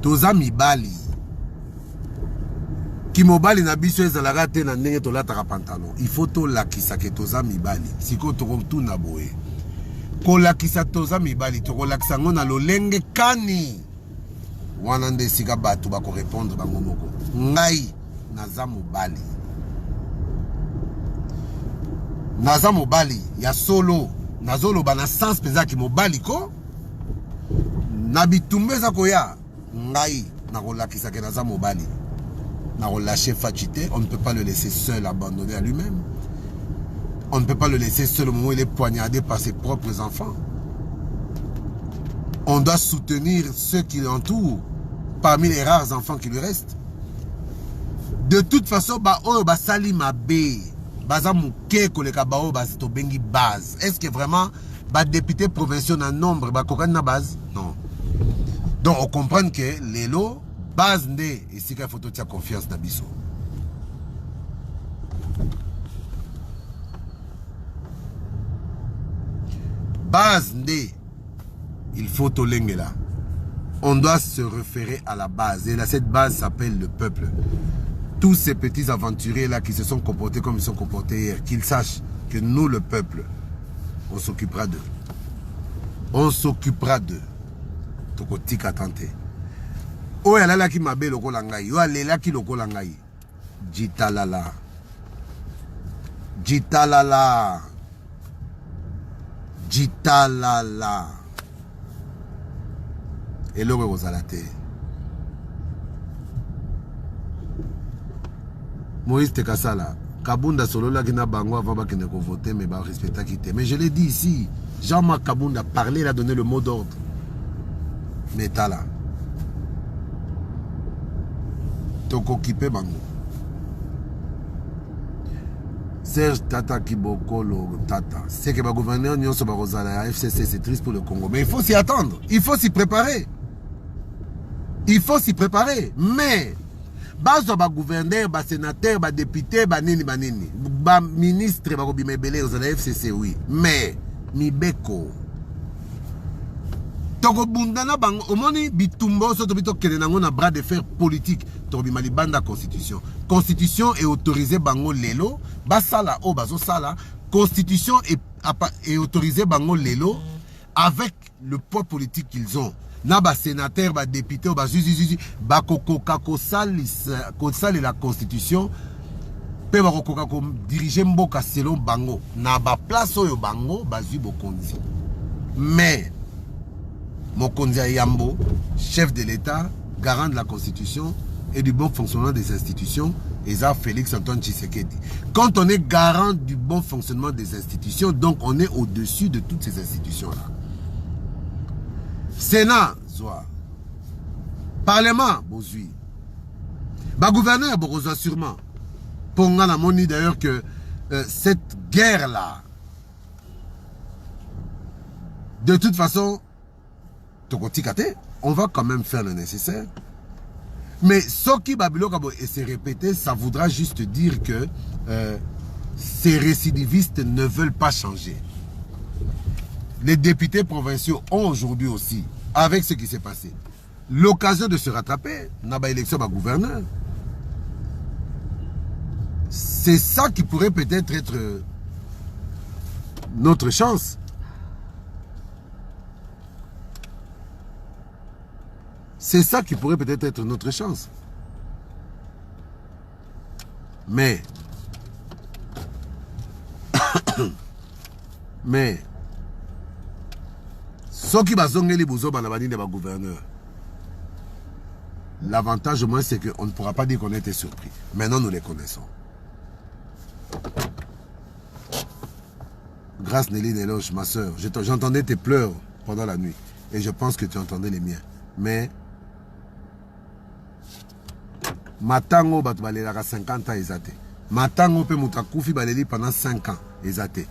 Toza mibali. Ki mobali na biso ezalaka te na ndenge tolataka pantalon. Il faut to lakisa ke toza mibali. Siko toko tu na boye. Ko lakisa toza mibali, toko lakisa ngo na lolenge kani. Wana nde sika batu bako répondre bango moko. Ngai naza mobali. Naza mobali ya solo. Nazolo bana sens peza ki mobali ko. Na bitumbeza ko ya. Ngai na ko lakisa ke naza mobali. Lâcher Fachité, on ne peut pas le laisser seul abandonné à lui-même. On ne peut pas le laisser seul au moment où il est poignardé par ses propres enfants. On doit soutenir ceux qui l'entourent parmi les rares enfants qui lui restent. De toute façon, sali mabe, baza muke koleka bao to bengi base. Est-ce que vraiment député provincial na nombre kokani na base? Non. Donc on comprend que les lots base nde esika faut tia confiance na biso. Base nde il faut to lengela. On doit se référer à la base et là cette base s'appelle le peuple. Tous ces petits aventuriers là qui se sont comportés comme ils sont comportés hier, qu'ils sachent que nous le peuple, on s'occupera d'eux. On s'occupera d'eux. Toko tika tante. Oh ya lala ki mabe loko langai, yo alela ki loko langai. Jitalala. Jitalala. Jitalala. Et l'eau rozalate. Moïse Tekasala. Kabunda solola ki na bango avant ba kene ko voter mais ba respecta ki te. Mais je l'ai dit ici, Jean-Marc Kabunda parlait, il a donné le mot d'ordre. Mais tala. Toko kipe bango. Serge Tata Kibokolo Tata. C'est que le gouverneur Nyonso Barozala FCC, c'est triste pour le Congo. Mais il faut s'y attendre. Il faut s'y préparer. Il faut s'y préparer. Mais bazo ba gouverneur, ba sénateur, ba député, ba nini, ba ministre, ba kobima ebele aux FCC, oui. Mais, mibeko. Toko bundana bango, omoni bitumbo, soto bito kelenango na bras de fer politique, toko bima libanda constitution. Constitution est autorisée bango lelo, basala o bazo sala, constitution est autorisée bango lelo, avec le poids politique qu'ils ont. Na ba sénateur, ba député, ba juge, ba kokoka kosali la constitution, pe ba kokoka ko diriger mboka selon bango. Na ba place oyo bango, ba zui bokonzi. Mais, Mokonzi Yambo, chef de l'État, garant de la constitution et du bon fonctionnement des institutions, et ça, Félix Antoine Tshisekedi. Quand on est garant du bon fonctionnement des institutions, donc on est au-dessus de toutes ces institutions-là. Sénat, soit. Parlement, bozui. Bah, gouverneur, bozoi sûrement. Pour nous, on a dit d'ailleurs que cette guerre-là, de toute façon, on va quand même faire le nécessaire. Mais ce qui Babylone et se répéter, ça voudra juste dire que ces récidivistes ne veulent pas changer. Les députés provinciaux ont aujourd'hui aussi, avec ce qui s'est passé, l'occasion de se rattraper dans l'élection de gouverneur. C'est ça qui pourrait peut-être être notre chance. C'est ça qui pourrait peut-être être notre chance. Mais, ce qui va zonger les bousons dans la vanille de ma gouverneur, l'avantage au moins c'est qu'on ne pourra pas dire qu'on était surpris. Maintenant nous les connaissons. Grâce Nelly Deloche, ma soeur, j'entendais tes pleurs pendant la nuit. Et je pense que tu entendais les miens. Mais Matango bat balelaka 50 ans ezate. Matango pe mutakufi baleli pendant 5 ans ezate.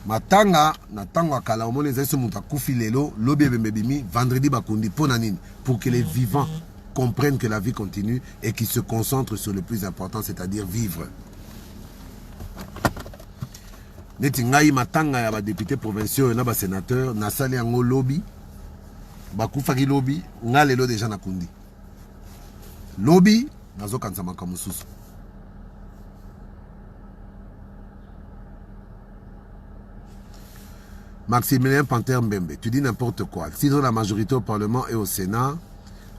Matanga na tango akala omone zeso mutakufi lelo lobi bembebimi vendredi bakundi ponanine pour que les vivants comprennent que la vie continue et qu'ils se concentrent sur le plus important, c'est-à-dire vivre. Neti ngai matanga ya ba députés provinciaux na ba sénateurs na sali yango lobby bakufaki lobby nga lelo déjà nakundi. Lobby, nazo kansama kamususu. Maximilien Panter Mbembe, tu dis n'importe quoi. Sinon la majorité au Parlement et au Sénat,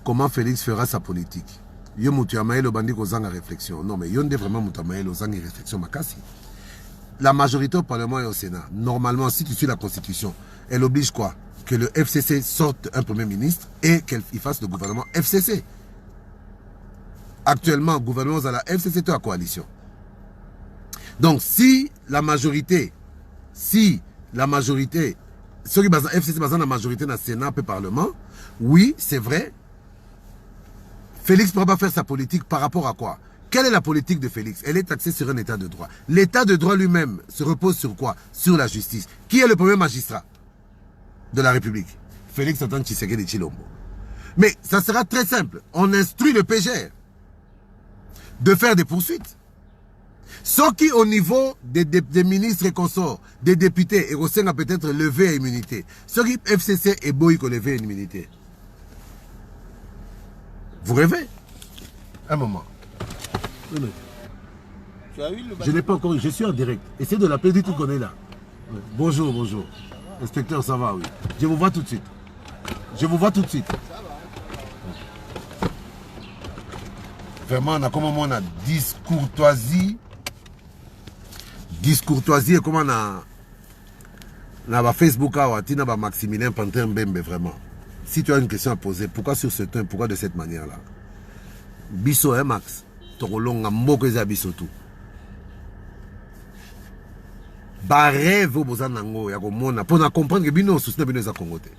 comment Félix fera sa politique? Yo Moutiamael au bandi kozanga réflexion. Non mais yo ne vraiment Moutiamael aux zanga réflexion makasi. La majorité au Parlement et au Sénat, normalement si tu suis la Constitution, elle oblige quoi? Que le FCC sorte un Premier ministre et qu'il fasse le gouvernement FCC. Actuellement, le gouvernement à la FCC est à la coalition. Donc, si la majorité, ceux qui FCC basent la majorité dans le Sénat et le Parlement, oui, c'est vrai, Félix ne pourra pas faire sa politique par rapport à quoi? Quelle est la politique de Félix? Elle est axée sur un état de droit. L'état de droit lui-même se repose sur quoi? Sur la justice. Qui est le premier magistrat de la République? Félix Antoine Tshisekedi Tshilombo. Mais ça sera très simple. On instruit le PGR de faire des poursuites. Ceux qui, au niveau des ministres et consorts, des députés, et au Sénat peut-être lever immunité. Ceux qui FCC et Boïko lever immunité. Vous rêvez? Un moment. Tu as eu le je n'ai pas encore eu, je suis en direct. Essayez de l'appeler, dites qu'on est là. Bonjour, bonjour. Inspecteur, ça va, oui. Je vous vois tout de suite. Je vous vois tout de suite. Vraiment, on a comment on a discourtoisie et comment on a Facebook, on a Maximilien Panter Mbembe, vraiment. Si tu as une question à poser, pourquoi sur ce ton, pourquoi de cette manière-là? Bisso, hein, Max? Torolonga, Mokweza Bisso tout. Barrève au Bozanango, Yakomona, pour comprendre que Bino, souci na Bino est à Congote.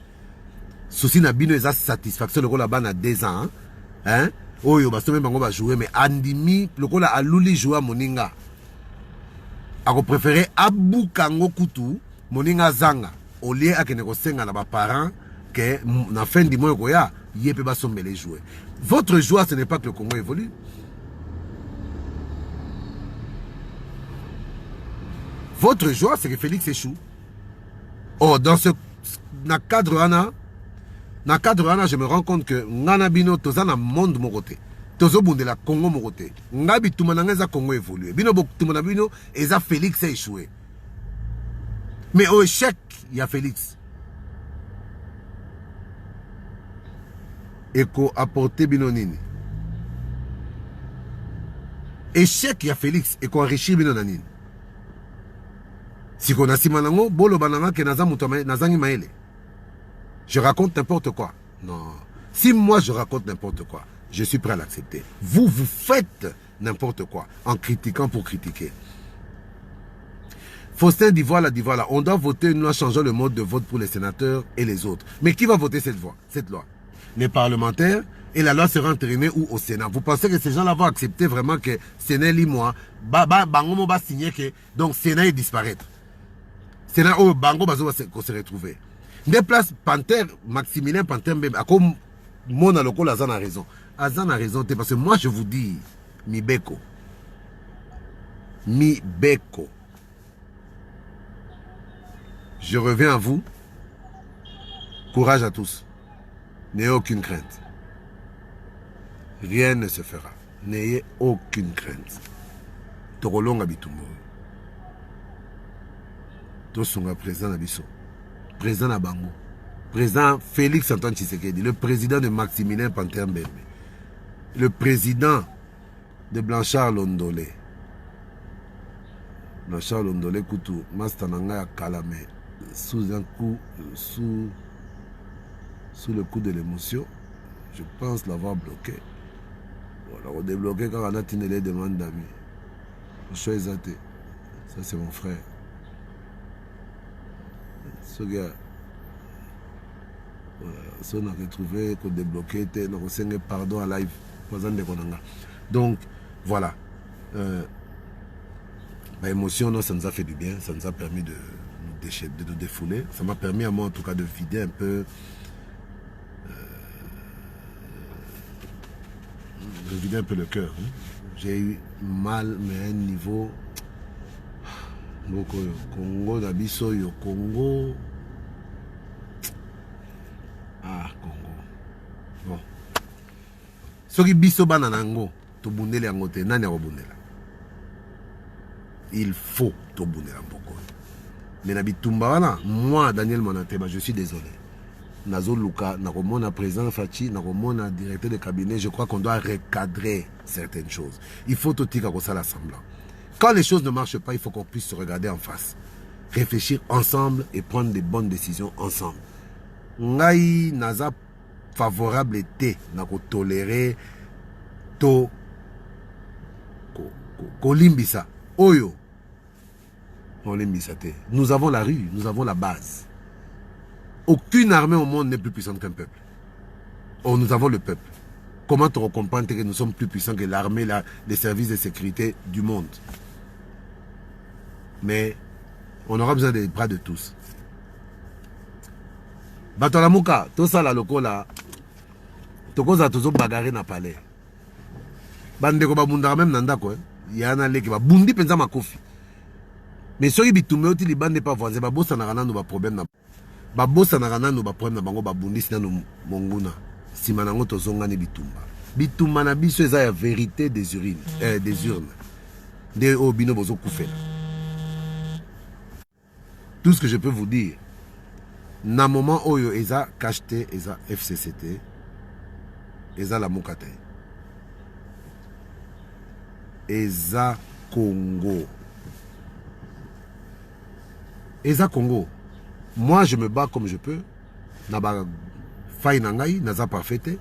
Souci na Bino est à satisfaction, le rôle là-bas na 2 ans, hein? Oh, yo, basto même bango ba jouer, mais Andimi, le rôle à Luli jouer à Moninga. Ako préféré Abu Kango Kutu, Moninga Zanga, au lieu à que ne senga na ba parents, que na fin du mois, Yépe Basombe les jouer. Votre joie, ce n'est pas que le Congo évolue. Votre joie, c'est que Félix échoue. Oh, dans ce cadre, je me rends compte que Nganabino, Tozana monde mon côté. Tozo Bundela Congo mon côté. Ngabi Toumananga Congo évolue. Bino Toumanabino, et ça Félix a échoué. Mais au échec, il y a Félix. Eko apporté Binonini. Échec, il y a Félix. Eko enrichir Binonanini. Si on a Simanango, Bolo Bananga, que Nazangi Maele. Je raconte n'importe quoi. Non. Si moi je raconte n'importe quoi, je suis prêt à l'accepter. Vous faites n'importe quoi en critiquant pour critiquer. Faustin d'Ivoire, on doit voter une loi changeant le mode de vote pour les sénateurs et les autres. Mais qui va voter cette loi? Les parlementaires, et la loi sera entérinée ou au Sénat. Vous pensez que ces gens-là vont accepter vraiment que Sénat limois, Bango va signer que donc Sénat est disparaître. Sénat où Bango va se retrouver. Des places Panther, Maximilien Panther, comme mon aloko, Azan a raison. Azan a raison, parce que moi je vous dis, mi beko. Je reviens à vous. Courage à tous. N'ayez aucune crainte. Rien ne se fera. N'ayez aucune crainte. Torolonga bitumbo. Tosunga président Nabiso. Président Nabango. Président Félix Antoine Tshisekedi. Le président de Maximilien Panther Mbembe. Le président de Blanchard Londolé. Blanchard Londolé Koutou. Mastananga Kalame. Sous un coup. Sous le coup de l'émotion, je pense l'avoir bloqué. Voilà, on débloqué quand on a tenu les demandes d'amis. Ça c'est mon frère. Ce gars, voilà, ça on a retrouvé, qu'on débloqué, on a pardon à live. Donc, voilà. L'émotion, ça nous a fait du bien, ça nous a permis de nous défouler. Ça m'a permis à moi en tout cas de vider un peu. Je vidais un peu le cœur. Hein. J'ai eu mal, mais à un niveau. Donc, Congo, Nabiso, yo Congo. Ah, Congo. Bon. Ce qui biso bananango, to bundele angote, nani a bundela. Il faut to bundela beaucoup. Mais Nabitumba, moi, Daniel Monateba, je suis désolé. Nazo Luka, Nakomona président Fachi, Nakomona directeur de cabinet, je crois qu'on doit recadrer certaines choses. Il faut tout dire comme ça l'assemblant. Quand les choses ne marchent pas, il faut qu'on puisse se regarder en face. Réfléchir ensemble et prendre des bonnes décisions ensemble. Ngai naza favorable été, nako tolérer to kolimbisa. Oyo. Nous avons la rue, nous avons la base. Aucune armée au monde n'est plus puissante qu'un peuple. Oh, nous avons le peuple. Comment te comprendre que nous sommes plus puissants que l'armée, les services de sécurité du monde? Mais on aura besoin des bras de tous. Batolamuka, tout ça là, lokola, tokoza tozo bagarre na palais. Bandeko babunda même nandako, yana leki babundi penza makofi. Mais soki bitumé oti li bande pas voisin, babosa na kana no ba problème na. Babosa na kana no ba problème na bango babundi sina no monguna. Sima nango tozonga ni bitumba. Bitumba na biso eza ya vérité des urines, des urnes. De obino bozo koufela. Tout ce que je peux vous dire, na moment oyo eza KHT, eza FCCT, eza la Mokate, eza Congo, eza Congo. Moi je me bats comme je peux. Naba faille nangai, naza parfaite.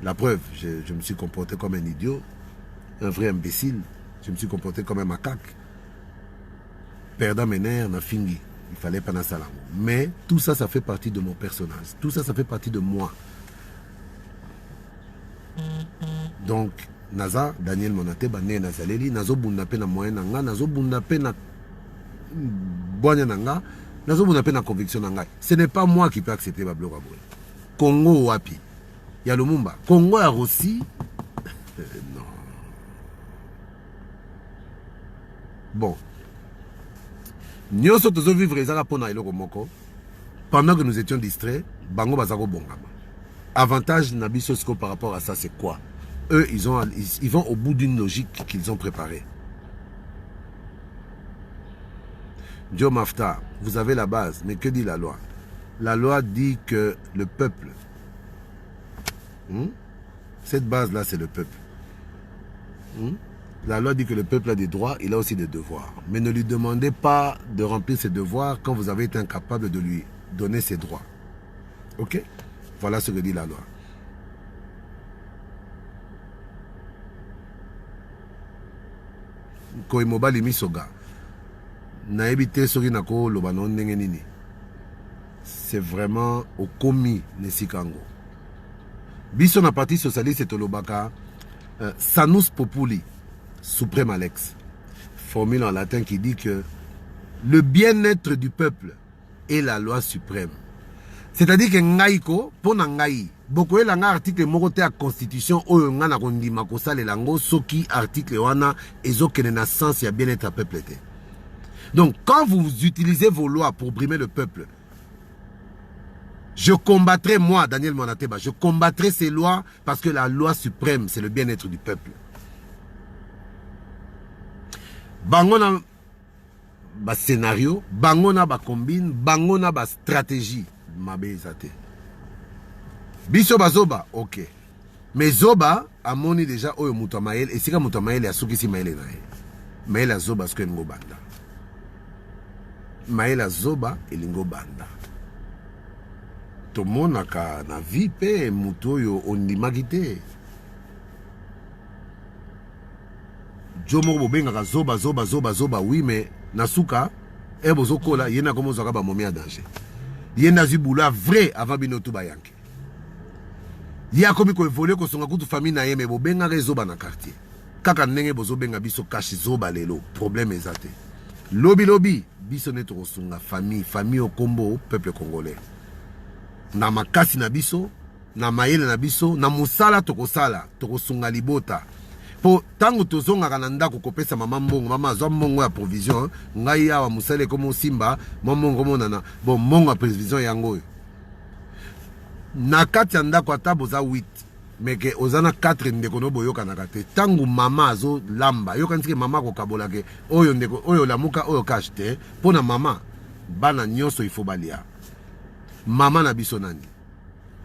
La preuve, je me suis comporté comme un idiot, un vrai imbécile. Je me suis comporté comme un macaque. Perdant mes nerfs, na fingi. Il fallait pas ça. Mais tout ça, ça fait partie de mon personnage. Tout ça, ça fait partie de moi. Donc, Naza, Daniel Monate, Bané Nazaleli, Nazo Bundape na moyen nanga, Nazo Bundape na boanya nanga, Nazo Bundape na conviction nanga. Ce n'est pas moi qui peux accepter Bablo Raboué. Congo Wapi. Il y a Lumumba. Congo a aussi. Non. Bon. Nous sommes tous vivre les Arabes pendant que nous étions distraits. Bango Bazako Bongama. Avantage Nabisosko par rapport à ça, c'est quoi? Eux, ils vont au bout d'une logique qu'ils ont préparée. Joe Mafta, vous avez la base, mais que dit la loi? La loi dit que le peuple, cette base-là, c'est le peuple. La loi dit que le peuple a des droits, il a aussi des devoirs. Mais ne lui demandez pas de remplir ses devoirs quand vous avez été incapable de lui donner ses droits. Ok? Voilà ce que dit la loi. Koimoba Limisoga. C'est vraiment au commis Nesikango. Biso na parti socialiste et Tolobaka, Sanus Populi, suprême Alex. Formule en latin qui dit que le bien-être du peuple est la loi suprême. C'est-à-dire que Ngaïko, pour Nangaï, beaucoup de article moroté à constitution, ou nga na kondi makosa le lango, soki article wana, ezo kene na sens ya bien-être à peuple. Donc, quand vous utilisez vos lois pour brimer le peuple, je combattrai, moi, Daniel Monateba, je combattrai ces lois parce que la loi suprême, c'est le bien-être du peuple. Bangona ba scénario, bangona ba combine, bangona ba stratégie. Mabezate. Biso bazoba, ok. Mais Zoba a moni déjà oyo Moutamael, et si ka Moutamael ya soukisi Maël nae. Maël a Zoba ce ngo banda. Maël a Zoba et lingo banda. Tomonaka na vie pe mutoyo ondimagite. Jomo bobenga Zoba Zoba Zoba Zoba oui mais nasuka ebozokola yena komo zaka ba momi a danger. Yena zibula vrai avant binotu bayanke. Ya komi ko évoluer ko songa kutu famille na yeme bobenga Zoba na quartier. Kaka ndenge bozobenga biso kashi Zoba lelo problème ezate. Lobi lobi biso neto kosunga famille au combo peuple congolais. Na makasi na biso, na mayele na biso, na musala tokosunga libota. Po tango tozonga kananda kokopesa mama mbongo, mama azwa mbongo ya provision, ngai awa musale komo simba, mbongo monana, bon mbongo ya provision yango. Na kati ya ndako ata boza 8, meke ozana 4 ndeko no boyoka na kate. Tango mama azo lamba, yoka ntike mama ko kabola ke oyo ndeko oyo lamuka oyo kashte, pona mama bana nyoso ifo balia. Mama na biso nani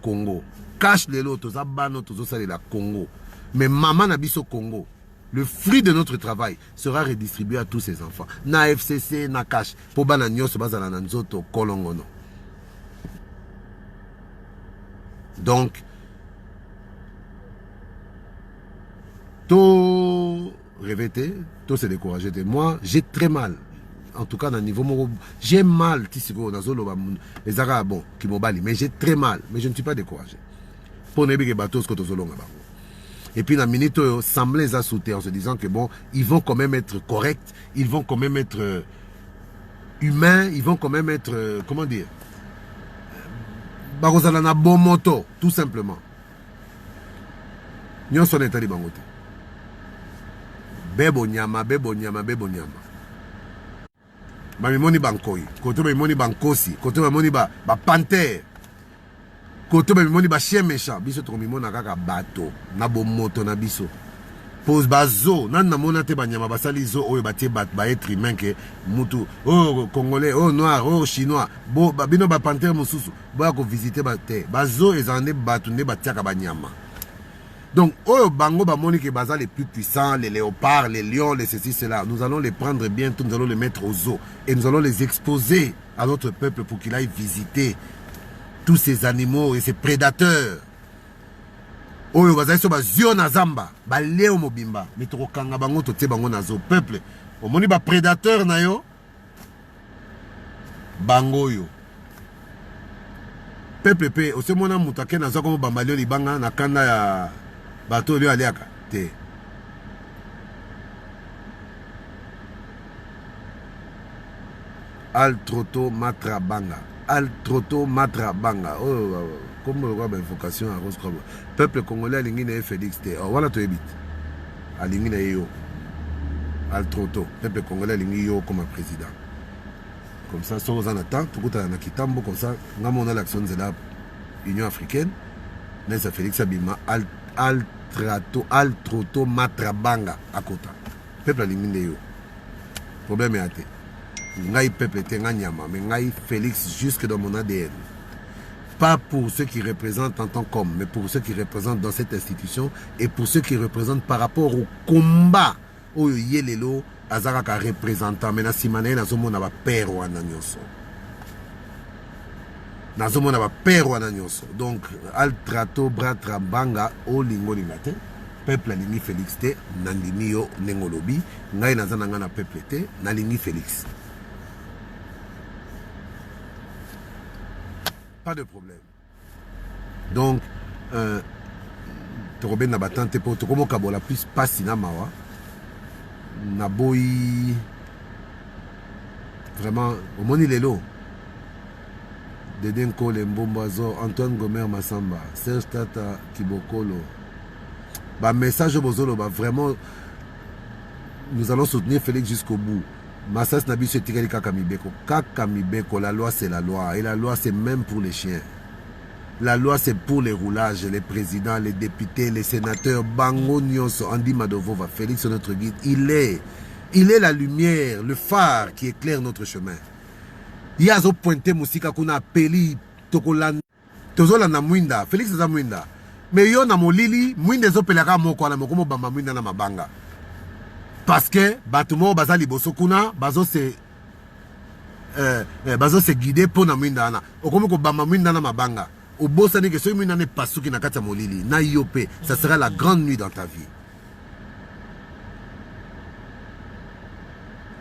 Congo. Cache lelo toza bano tozo salela Congo. Mais maman na biso Congo. Le fruit de notre travail sera redistribué à tous ces enfants. Na FCC, na cash. Po bana nyoso bazala na nzoto kolongono. Donc, tout rêver, tout se décourager. Moi, j'ai très mal. En tout cas, dans le niveau, j'ai mal, les Arabes, bon, qui m'obali, mais j'ai très mal, mais je ne suis pas découragé. Pour ne pas bateau, et puis, dans la minute, sembler les assouter en se disant que bon, ils vont quand même être corrects, ils vont quand même être humains, ils vont quand même être, comment dire, Barozalana bon moto, tout simplement. Nyon son état de bangote. Bebo nyama, bebo nyama, bebo nyama. Mami moni bankoi, koto ba moni bankosi, koto ba moni ba panthère, koto ba moni ba chien méchant, biso to mona kaka bato, na bo moto na biso. Pose bazo, nan na mona te banyama basali zo oyo batie ba être humain ke mutu, oh congolais, oh noir, oh chinois, bo bino ba panthère mususu, bo ko visiter ba te, bazo ezande bato ne batiaka banyama. Donc, oh, bango bamoni que baza les plus puissants, les léopards, les lions, les ceci, cela. Nous allons les prendre bientôt, nous allons les mettre aux eaux. Et nous allons les exposer à notre peuple pour qu'il aille visiter tous ces animaux et ces prédateurs. Oh, baza so bazio na zamba, ba leo mobimba, mais to kanga bango to te bango na zo peuple. Omoni ba prédateur na yo bango yo. Peuple pe, ose mona mutake na zo comme bambalio libanga na kanda ya bateau lui aliaka te. Al troto matra banga. Al troto matra banga. Oh. comme le invocation à Rose Krobo. Peuple congolais a l'ingine Félix T. Oh, voilà, tu habites. A l'ingine yo. Al Troto. Peuple congolais a l'ingine yo comme président. Comme ça, sans en attente, tout le monde a Kitambo, comme ça, on a l'action de l'Union africaine. Nessa Félix Abima, Al Troto Matrabanga à côté. Peuple a l'ingine yo. Problème est à te. Ngai peuple te nganyama, mais ngai Félix jusque dans mon ADN. Pas pour ceux qui représentent en tant qu'homme, mais pour ceux qui représentent dans cette institution et pour ceux qui représentent par rapport au combat où Yelelo Azaraka représentant. Mais Nasimane Nazomona va père ou ananyoso. Nazomona va père ou ananyoso. Donc, Altrato Bratra Banga au Lingo Lingate. Peuple Alingi Félix te, Nandimi yo Nengolobi, Ngai Nazanangana peuple te, Nalingi Félix. Pas de problème. Donc, tu Robin Nabatante pour te comme Kabola plus pas Sinamawa. Naboyi. Vraiment, au Moni Lelo. Dedenko Lembombazo, Antoine Gomer Massamba, Serge Tata Kibokolo. Bah, message au Bozolo, bah, vraiment, nous allons soutenir Félix jusqu'au bout. Massas Nabi se tiré Kakamibeko. Kakamibeko, la loi c'est la loi. Et la loi c'est même pour les chiens. La loi c'est pour les roulages, les présidents, les députés, les sénateurs. Bango Nyonso, Andy Madovova, Félix notre guide. Il est la lumière, le phare qui éclaire notre chemin. Il y a zo pointé Moussika qu'on a appelé Tokolan. Tozola na Mwinda, Félix na Mwinda. Mais yo na molili, Mwinda zo pelaka moko na mokomo bamba Mwinda na mabanga. Parce que Batumo Bazali Bosokuna, Bazo se guidé pour na Mwinda na. Okomo ko bamba Mwinda na mabanga. Au beau sani que ce Mwinda ne pasuki na kata molili. Na yope, ça sera la grande nuit dans ta vie.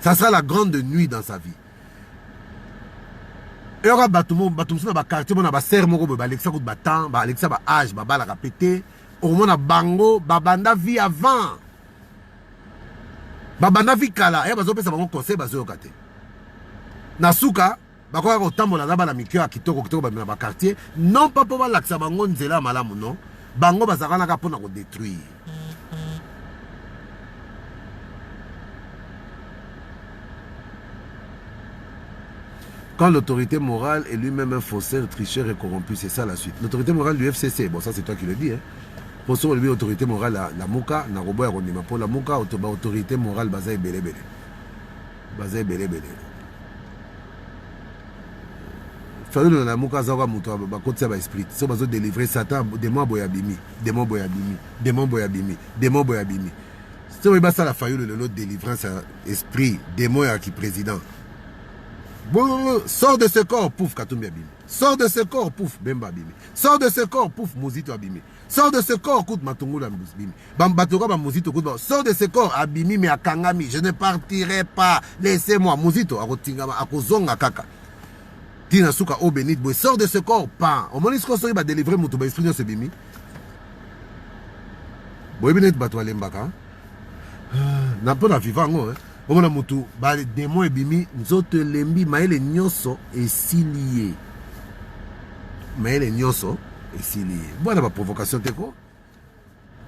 Ça sera la grande nuit dans sa vie. Et on va Batumo na ba quartier na ba serre moko ba Alexa kout batan, ba Alexa ba âge, ba bala répété. Au moment bango, ba banda vie avant. Babanda vikala ya bazo pesa bango conseil bazo yokate nasuka bakoka kotambola na bala mikio ya kitoko ba na quartier non pas pour balakisa bango nzela malamu non bango bazaka na pona ko détruire. Quand l'autorité morale est lui-même un faussaire, tricheur et corrompu, c'est ça la suite. L'autorité morale du FCC, bon ça c'est toi qui le dis, hein. Pour ça, l'autorité morale, la Mouka, na robo ya kondima. Pour la Mouka, autorité morale, bazaï belé belé. Bazaï belé belé. Fallu la Mouka, zawa moutoua, bakotsa ba esprit. So bazo délivrer Satan, démon boyabimi, démon boyabimi, démon boyabimi, démon boyabimi. So il ça la faillu le délivrance esprit, démon ya qui président. Bon, sors de ce corps, pouf, Katumbi abimi. Sors de ce corps, pouf, Bemba abimi. Sors de ce corps, pouf, Mozito abimi. Sors de ce corps, kout Matungula abimi. Bambatoka ba Mozito kout. Sors de ce corps, abimi mais akangami. Je ne partirai pas. Laissez-moi. Mozito akotingama akozonga kaka. Tina suka o benit boy. Sors de ce corps, pan. Au moment où il va délivrer Moutou esprit de ce bimi. Boy benet batwa lembaka. N'a pas la vivant hein. Au moment où les démons et bimi, nous autres lembi, maël et nyoso et silié. Maël et nyoso et silié. Bon, la provocation, t'es quoi?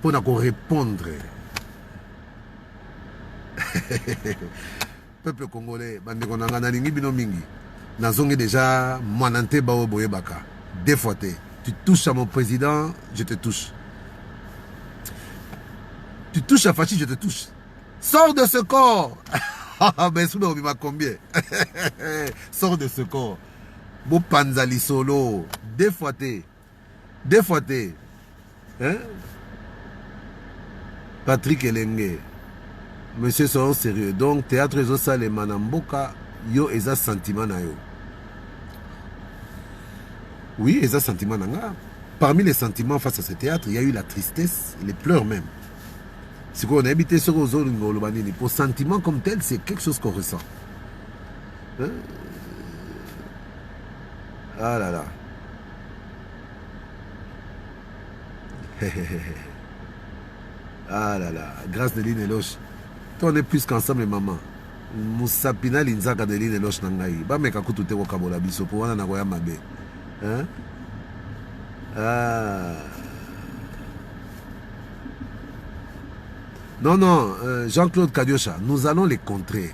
Pour nous répondre. Peuple congolais, bande konanga ningi bino mingi. Nazongi déjà, moinante bao boye baka. Des fois, tu touches à mon président, je te touche. Tu touches à Fachi, je te touche. Sors de ce corps. Ben soudain on m'a combien. Sors de ce corps. Bo panzali solo. Des fois hein? Patrick Elenge. Monsieur soyons sérieux. Donc théâtre ezo sale manamboka yo eza sentiment na yo. Oui, eza sentiment nanga. Parmi les sentiments face à ce théâtre, il y a eu la tristesse et les pleurs même. Si on a habité sur aux zones pour sentiment comme tel, c'est quelque chose qu'on ressent. Hein? Ah là là. Ah là là. Grâce de Line et Loche. Toi, on est plus qu'ensemble, maman. Moussapina l'inzaka de Line et Loche nangaï. Ba meka kutu te wakabola biso pour wana na goya mabe. Hein? Non, non, Jean-Claude Kadiocha, nous allons les contrer.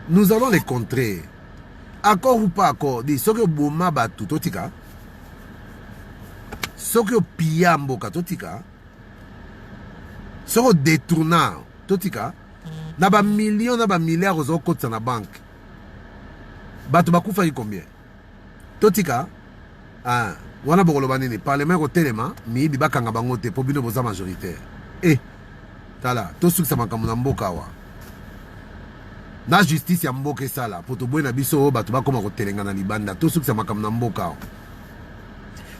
Nous allons les contrer. Accord ou pas accord, dis, ce que Bouma Batu, Totika, ce que Piyamboka, Totika, ce que détournant, Totika, n'a pas millions, n'a pas milliards aux autres dans la banque. Batu Bakou failli combien? Totika, ah, wana bokolo banini, parlement au téléma, mi biba kangabangote, pour bino boza majoritaire. Eh, tala, tout ce que ça m'a comme mboka wa. Na justice ya mboka sala, pour to boyna biso batu ba koma ko telenga na libanda, tout ce que ça m'a comme mboka wa.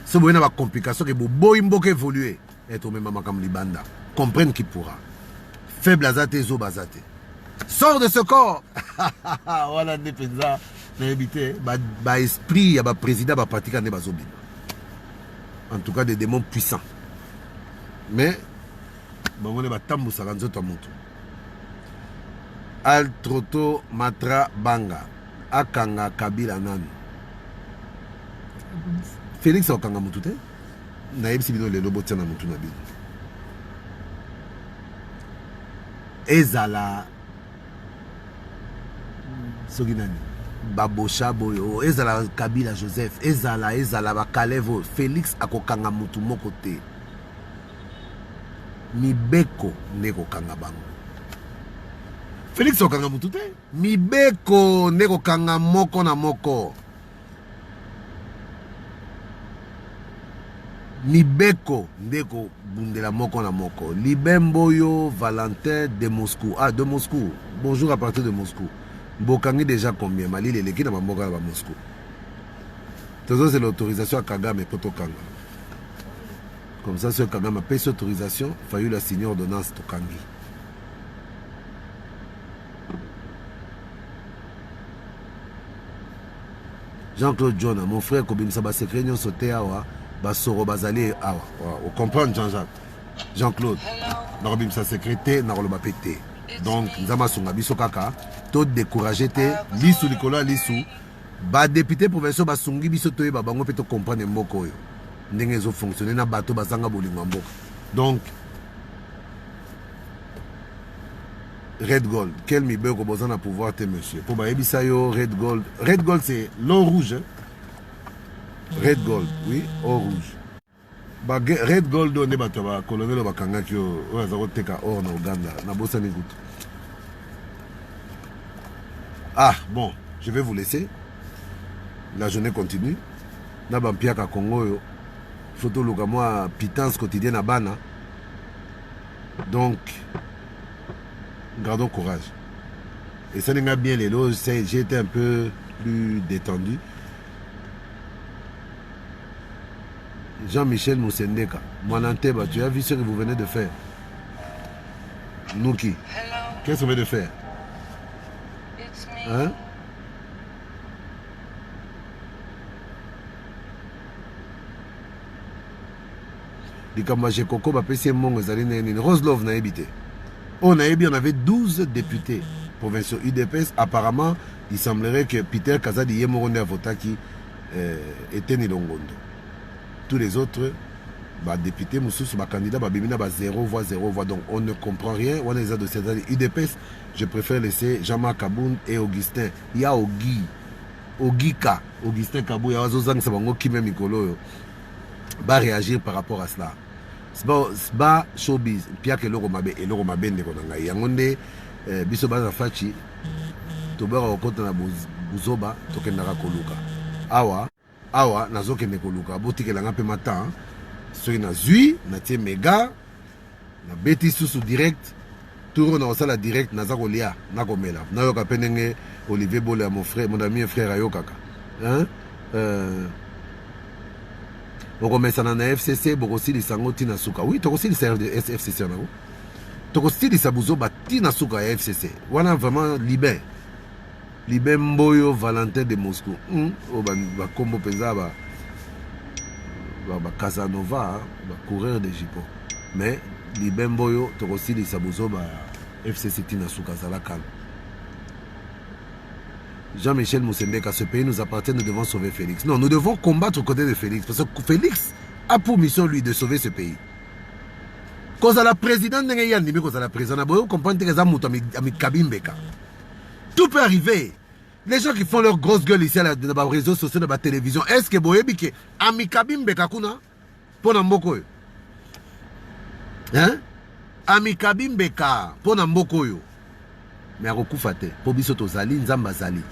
So boyna ba complication que bo boy mboka évoluer, et to même makam libanda. Comprenne qui pourra. Faible azate zo bazate. Sors de ce corps. Voilà des penza. Ba esprit ya ba président ba pratika ne bazobi. En tout cas des démons puissants. Mais bangone ba tambu salanzo to mutu. Al Troto Matra Banga akanga Kabila nani. Félix okanga mutu te. Na yebisi bino le lobo tsana mutu na bino. Ezala soki nani Babosha boyo ezala Kabila Joseph ezala bakalevo Félix akokanga mutu moko te mibeko ndeko kanga bango Félix okanga mutu te mibeko ndeko kanga moko na moko mibeko ndeko bundela moko na moko Libemboyo Valentin de Moscou. Ah, de Moscou. Bonjour à partir de Moscou. Bokangi déjà combien? Mali les qui dans Mboka à Moscou. Toujours c'est l'autorisation à Kagame pour Tokanga. Comme ça, ce Kagame a payé cette autorisation, il fallu la signer ordonnance Tokangi. Jean-Claude John, mon frère Kobim Saba secret nyon sauté awa, basoro bazali awa. Vous comprenez Jean-Jacques? Jean-Claude, Narobim sa secrétaire, Naroloba pété. Donc, Nzama Songa biso kaka, tout découragé te, lisu likola lisu, ba député provincial ba sungi biso toye ba bango peto comprendre mboko yo. Ndenge zo fonctionner na bato bazanga bolingo mboka. Donc Red Gold, quel mibeko besoin à pouvoir te monsieur. Pour ba ebisa yo Red Gold c'est l'eau rouge. Red Gold, oui, eau rouge. Ba Red Gold on est bato ba colonel bakanga kyo oza teka or na Uganda na bossa ni gout. Ah bon, je vais vous laisser. La journée continue. Na bampiaka Congo yo. Photo luka moi pitance quotidienne à Bana. Donc gardons courage. Et ça n'est bien les loges, j'ai été un peu plus détendu. Jean-Michel Moussendeka, Mwananteba, tu as vu ce que vous venez de faire? Nouki, qu'est-ce qu'on vient de faire? Hein? Roslov n'a habité. On avait 12 députés provinciaux UDPS. Apparemment, il semblerait que Peter Kazadi Yemoronde Avotaki était Nilongondo. Tous les autres députés, candidats, 0 voix, 0 voix. Donc on ne comprend rien. On est de cette année UDPS. Je préfère laisser Jean-Marc Kaboun et Augustin. Il y a Ogika, Augustin Kabou, il y a Zozang Sabango qui même Mikolo va réagir par rapport à cela. C'est pas showbiz. Pia que l'euro mabe et l'euro mabe ne konanga. Yangonde bisoba fachi. Tobera okota na buzoba tokendaka koluka. Awa nazokende koluka. Botikelanga pe matin. Soki na zui na tie mega na beti susu direct. Touro na osala direct na zakolia na komela. Na yoka penenge Olivier Bole mon frère, mon ami et frère ayokaka. Hein? Bokomesa na FCC bokosili sango tina suka. Oui, tokosili sa FCC na go. Tokosili sa buzoba tina suka ya FCC. Wana vraiment Libé Mboyo Valentin de Moscou. Ba kombo penza ba Casanova, ba coureur de Jipo. Mais Libé Mboyo tokosili sa buzoba FCC tina suka zala calme. Jean-Michel Moussembeka, ce pays nous appartient, nous devons sauver Félix. Non, nous devons combattre aux côtés de Félix. Parce que Félix a pour mission, lui, de sauver ce pays. Quand la présidente, vous comprenez que tout peut arriver. Les gens qui font leur grosse gueule ici dans les réseaux sociaux, dans la télévision, est-ce que vous savez que Amikabim Bekakuna pour Namboko? Hein? Amikabim Beka pour Namboko. Mais à Rokufate, pour Bisoto Zali, Nzamba Zali.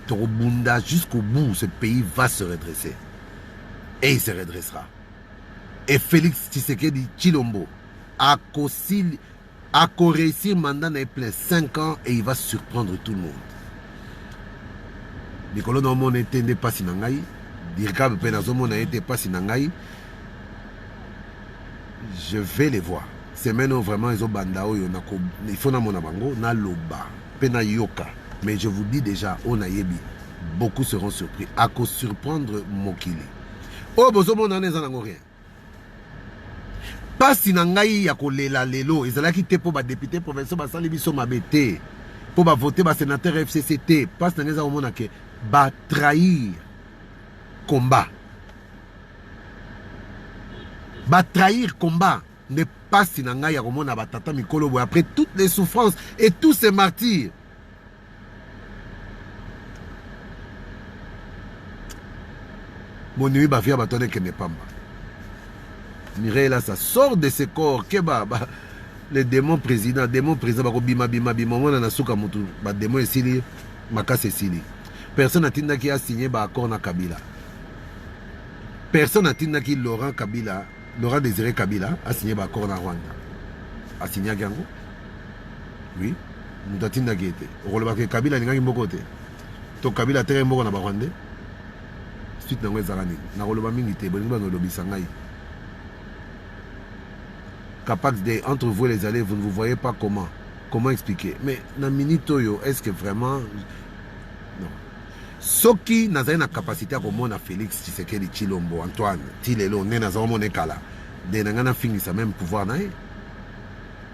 Torobunda jusqu'au bout, ce pays va se redresser. Et il se redressera. Et Félix Tshisekedi Tshilombo a réussi mandat dans plein 5 ans et il va surprendre tout le monde. Nicolas Normand n'était pas si nangai. Dirkab Penazomo n'était pas si nangai. Je vais les voir. C'est maintenant vraiment ils ont bandao. Il faut na mona bango na loba pena yoka. Mais je vous dis déjà, on a yebi. Beaucoup seront surpris. À cause surprendre Mokili. Oh bozomo n'en est en rien. Pas si nangai ya kolela lelo. Ils allaient quitter pour ba député provincial ba sali biso mabete. Pour ba voter ba sénateur FCCT. Pas si nangai za omona ke ba trahir combat. Ba trahir combat n'est pas si nangai ya komona ba tata mikolo bo après toutes les souffrances et tous ces martyrs. Mon nuit ba via ba tonne que n'est pas mal. Mireille là, ça sort de ses corps. Les démons présidents, bima bima bima. On a souka mutu, démon et sili, makas et sili. Personne n'a tinda qui a signé accord na Kabila. Personne n'a tinda qui Laurent Désiré Kabila a signé accord na Rwanda. A signé à Gango. Oui. Nous tinda qui était. On relève que Kabila n'est pas côté. To Kabila terre moko na Rwanda. Suite na ngwezarani. Na relève mingité. Bolingo no lobi sangai. Capable entre vous les allées, vous ne vous voyez pas comment expliquer. Mais dans Minitoyo, est-ce que vraiment non. Ce qui n'a pas la capacité à comprendre Félix Tshisekedi Tshilombo, Antoine, Tilelo, Nena Zamone Kala, de n'angana fini ça même pouvoir nae.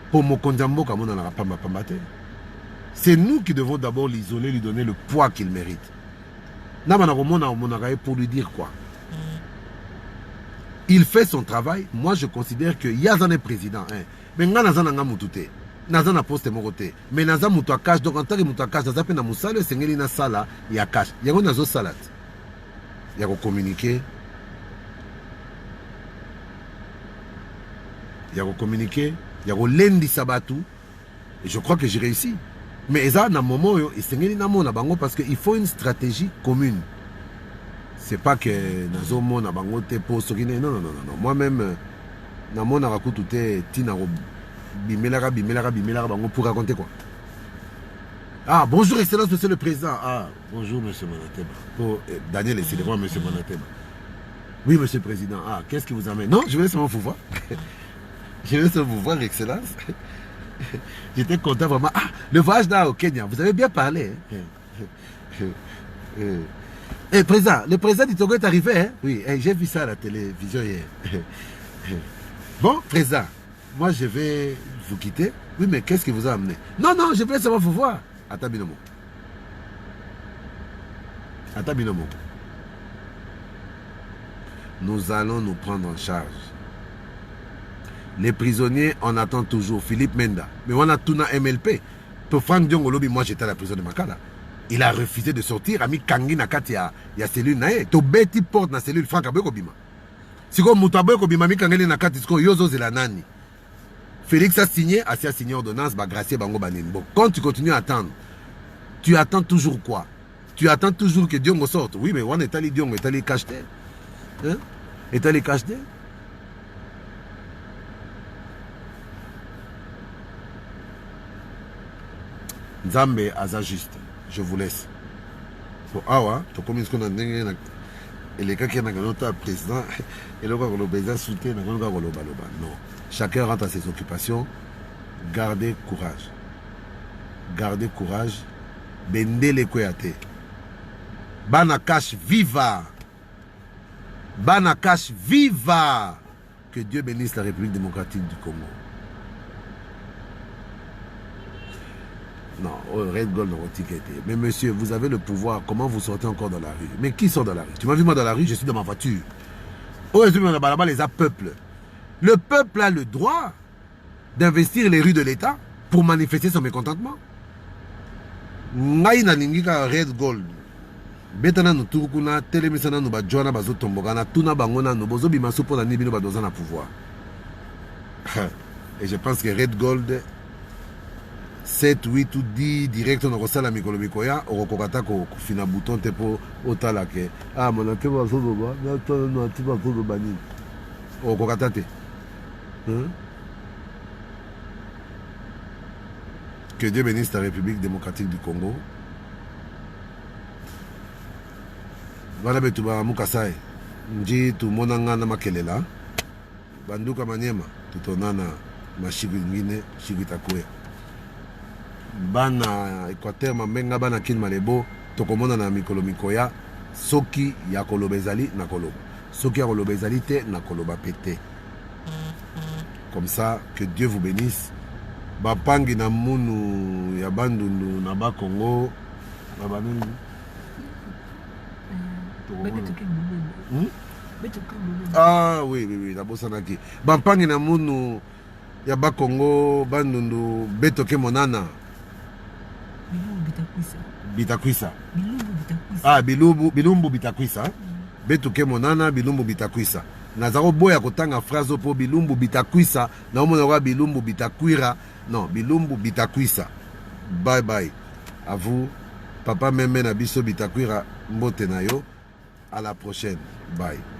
Pour mon condambo comme on n'a pas pambate. C'est nous qui devons d'abord l'isoler, lui donner le poids qu'il mérite. Namana Romona pour lui dire quoi? Il fait son travail. Moi, je considère que Yazan est président. Mais Nazan n'a pas Nazan a posté mon côté. Mais Nazan a cash. Donc, en tant que mouta cash, Nazan a moussale, c'est qu'il y a sala, il y a cash. Il y a une salade. Il y a communiqué. Il y a communiqué. Il y a lundi sabatou. Et je crois que j'ai réussi. Mais ça, dans un moment, parce qu'il faut une stratégie commune. C'est pas que nazo mona bango te pour non. Moi-même na mona rakutu te tina bimelara bango pour raconter quoi. Ah bonjour excellence monsieur le président. Ah bonjour monsieur Manateba. Pour Daniel et c'est monsieur Manateba. Oui monsieur le président. Ah qu'est-ce qui vous amène? Non, je vais seulement vous voir. Je vais seulement vous voir excellence. J'étais content vraiment. Ah le voyage là au Kenya, vous avez bien parlé. Eh, président, le président du Togo est arrivé, hein? Oui, j'ai vu ça à la télévision hier. Bon, président, moi je vais vous quitter. Oui, mais qu'est-ce qui vous a amené? Non, je vais seulement vous voir. Attends, Binomo. Nous allons nous prendre en charge. Les prisonniers, on attend toujours. Philippe Menda. Mais on a tout dans MLP. Pour Franck Diongolobi, moi j'étais à la prison de Makala. Il a refusé de sortir. Ami Kangi Nakati, il y a cellule nae. To beti porte na cellule Franck Abeko Bima. Si comme Moutabeko Bima, mi Kangi Nakati, c'est Yozo Zelanani. Félix a signé ordonnance, gracier Bango Banimbo. Quand tu continues à attendre, tu attends toujours quoi? Tu attends toujours que Diongo sorte. Oui, mais on est allé Diongo, est allé cacheter. Hein? Est allé cacheter? Nzambe aza juste. Je vous laisse. Pour Awa, tu comme ce qu'on a dit, et les cas qui ont un président, et le président soutient, non. Chacun rentre à ses occupations. Gardez courage. Gardez courage. Bendele Koyate. Banakash viva. Banakash viva. Que Dieu bénisse la République démocratique du Congo. Non, Red Gold n'a ticket. Mais monsieur, vous avez le pouvoir. Comment vous sortez encore dans la rue? Mais qui sort dans la rue? Tu m'as vu moi dans la rue? Je suis dans ma voiture. Oh, les peuple. Le peuple a le droit d'investir les rues de l'État pour manifester son mécontentement. Ngai na lingika Red Gold. Betana no turukuna telemisana no bajwana bazotombokana tuna bangona no bozo bimaso pour la nibino badoza na pouvoir. Et je pense que Red Gold 7, 8 ou 10 direct on rosala mikolo mikoya okokata ko fina bouton te po otala ke ah mon ante bazo ba na to no ante bazo ba ni okokata te. Que Dieu bénisse la République démocratique du Congo. Voilà betuba mukasai. Nji tu monanga na makelela. Banduka manyema tutonana mashigu ngine shigitakuya. Bana Équateur mamenga bana kin malebo tokomona na mikolo mikoya soki ya kolobezali na koloba. Soki ya kolobezali te na koloba pété. Comme ça, que Dieu vous bénisse. Bapangi na munu ya bandundu na ba Congo na banini. Ah oui, la bosanaki. Bapangi na munu ya ba Congo bandundu betoke monana. Bitakwisa. Ah, bilumbu bitakwisa. Betoke monana bilumbu bitakwisa. Nazaro boya kotanga phrase po bilumbu bitakwisa na omona wa bilumbu bitakwira. Non, bilumbu bitakwisa. Bye bye. À vous, papa meme na biso bitakwira mbote na yo. À la prochaine. Bye.